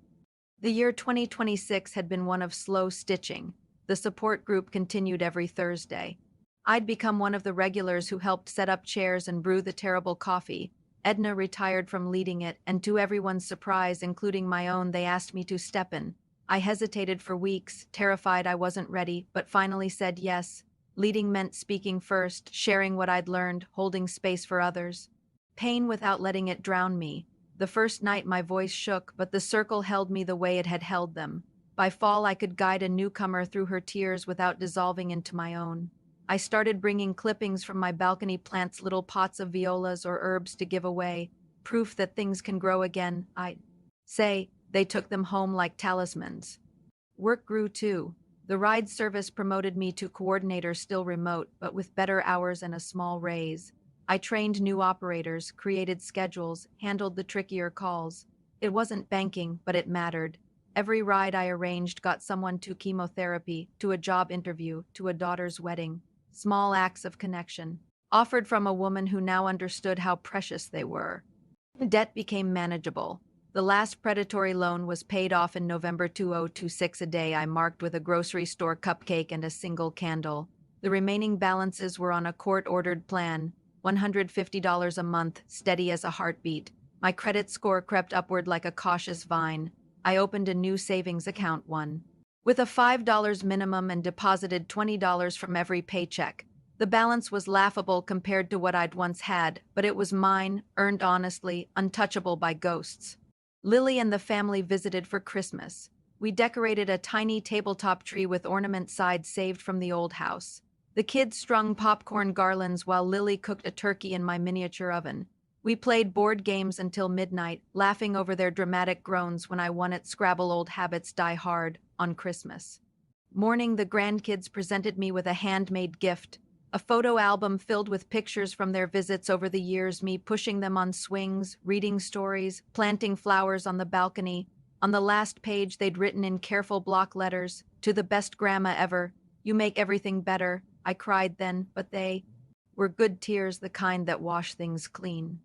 The year 2026 had been one of slow stitching. The support group continued every Thursday. I'd become one of the regulars who helped set up chairs and brew the terrible coffee. Edna retired from leading it, and to everyone's surprise, including my own, they asked me to step in. I hesitated for weeks, terrified I wasn't ready, but finally said yes. Leading meant speaking first, sharing what I'd learned, holding space for others. Pain without letting it drown me. The first night my voice shook, but the circle held me the way it had held them. By fall I could guide a newcomer through her tears without dissolving into my own. I started bringing clippings from my balcony plants, little pots of violas or herbs to give away, proof that things can grow again, I'd say. They took them home like talismans. Work grew too. The ride service promoted me to coordinator, still remote, but with better hours and a small raise. I trained new operators, created schedules, handled the trickier calls. It wasn't banking, but it mattered. Every ride I arranged got someone to chemotherapy, to a job interview, to a daughter's wedding. Small acts of connection, offered from a woman who now understood how precious they were. Debt became manageable. The last predatory loan was paid off in November 2026, a day I marked with a grocery store cupcake and a single candle. The remaining balances were on a court-ordered plan, $150 a month, steady as a heartbeat. My credit score crept upward like a cautious vine. I opened a new savings account, one with a $5 minimum, and deposited $20 from every paycheck. The balance was laughable compared to what I'd once had, but it was mine, earned honestly, untouchable by ghosts. Lily and the family visited for Christmas. We decorated a tiny tabletop tree with ornament sides saved from the old house. The kids strung popcorn garlands while Lily cooked a turkey in my miniature oven. We played board games until midnight, laughing over their dramatic groans when I won at Scrabble. Old habits die hard on Christmas morning. The grandkids presented me with a handmade gift, a photo album filled with pictures from their visits over the years, me pushing them on swings, reading stories, planting flowers on the balcony. On the last page, they'd written in careful block letters, "To the best grandma ever, you make everything better." I cried then, but they were good tears, the kind that wash things clean.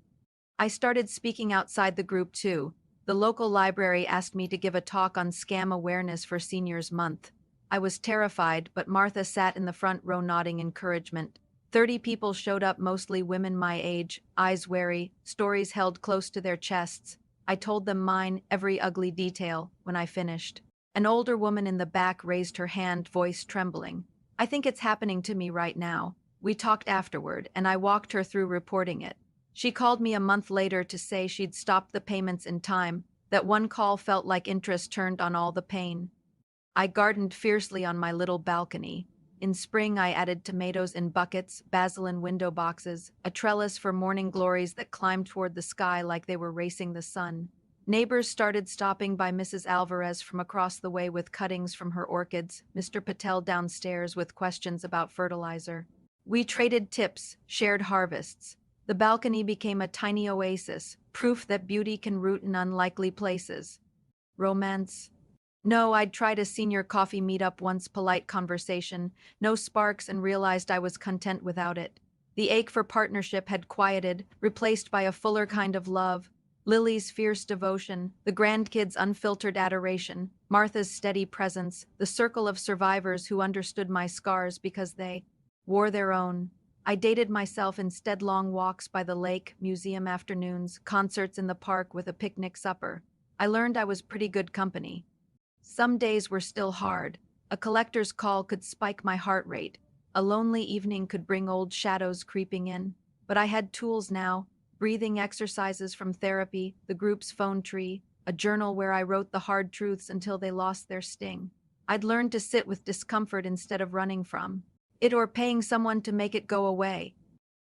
I started speaking outside the group too. The local library asked me to give a talk on scam awareness for Seniors Month. I was terrified, but Martha sat in the front row nodding encouragement. 30 people showed up, mostly women my age, eyes wary, stories held close to their chests. I told them mine, every ugly detail, when I finished. An older woman in the back raised her hand, voice trembling. I think it's happening to me right now. We talked afterward, and I walked her through reporting it. She called me a month later to say she'd stopped the payments in time, that one call felt like interest turned on all the pain. I gardened fiercely on my little balcony. In spring, I added tomatoes in buckets, basil in window boxes, a trellis for morning glories that climbed toward the sky like they were racing the sun. Neighbors started stopping by, Mrs. Alvarez from across the way with cuttings from her orchids, Mr. Patel downstairs with questions about fertilizer. We traded tips, shared harvests. The balcony became a tiny oasis, proof that beauty can root in unlikely places. Romance? No, I'd tried a senior coffee meetup once, polite conversation, no sparks, and realized I was content without it. The ache for partnership had quieted, replaced by a fuller kind of love. Lily's fierce devotion, the grandkids' unfiltered adoration, Martha's steady presence, the circle of survivors who understood my scars because they wore their own. I dated myself instead, long walks by the lake, museum afternoons, concerts in the park with a picnic supper. I learned I was pretty good company. Some days were still hard. A collector's call could spike my heart rate. A lonely evening could bring old shadows creeping in. But I had tools now, breathing exercises from therapy, the group's phone tree, a journal where I wrote the hard truths until they lost their sting. I'd learned to sit with discomfort instead of running from it or paying someone to make it go away.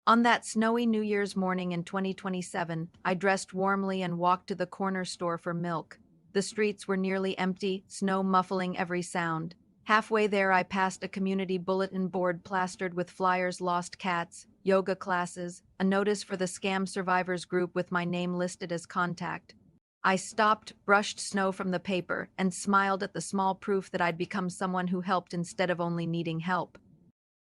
On that snowy New Year's morning in 2027, I dressed warmly and walked to the corner store for milk. The streets were nearly empty, snow muffling every sound. Halfway there, I passed a community bulletin board plastered with flyers, lost cats, yoga classes, a notice for the scam survivors group with my name listed as contact. I stopped, brushed snow from the paper, and smiled at the small proof that I'd become someone who helped instead of only needing help.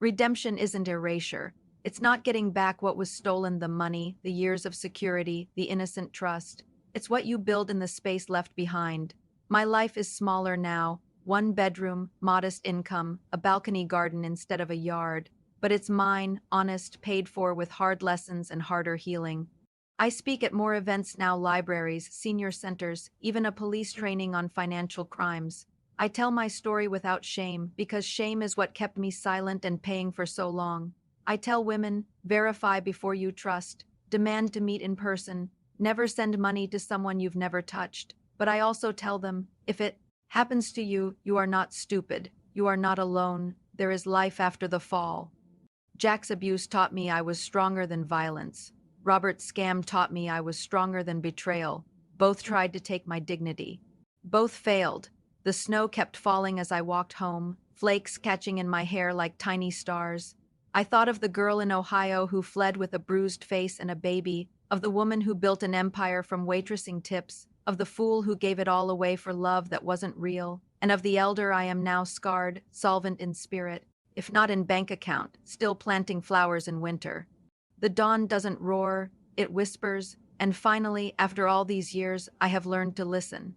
Redemption isn't erasure. It's not getting back what was stolen, the money, the years of security, the innocent trust. It's what you build in the space left behind. My life is smaller now, one bedroom, modest income, a balcony garden instead of a yard. But it's mine, honest, paid for with hard lessons and harder healing. I speak at more events now, libraries, senior centers, even a police training on financial crimes. I tell my story without shame, because shame is what kept me silent and paying for so long. I tell women, verify before you trust, demand to meet in person, never send money to someone you've never touched. But I also tell them, if it happens to you, you are not stupid, you are not alone, there is life after the fall. Jack's abuse taught me I was stronger than violence. Robert's scam taught me I was stronger than betrayal. Both tried to take my dignity. Both failed. The snow kept falling as I walked home, flakes catching in my hair like tiny stars. I thought of the girl in Ohio who fled with a bruised face and a baby, of the woman who built an empire from waitressing tips, of the fool who gave it all away for love that wasn't real, and of the elder I am now, scarred, solvent in spirit, if not in bank account, still planting flowers in winter. The dawn doesn't roar, it whispers, and finally, after all these years, I have learned to listen.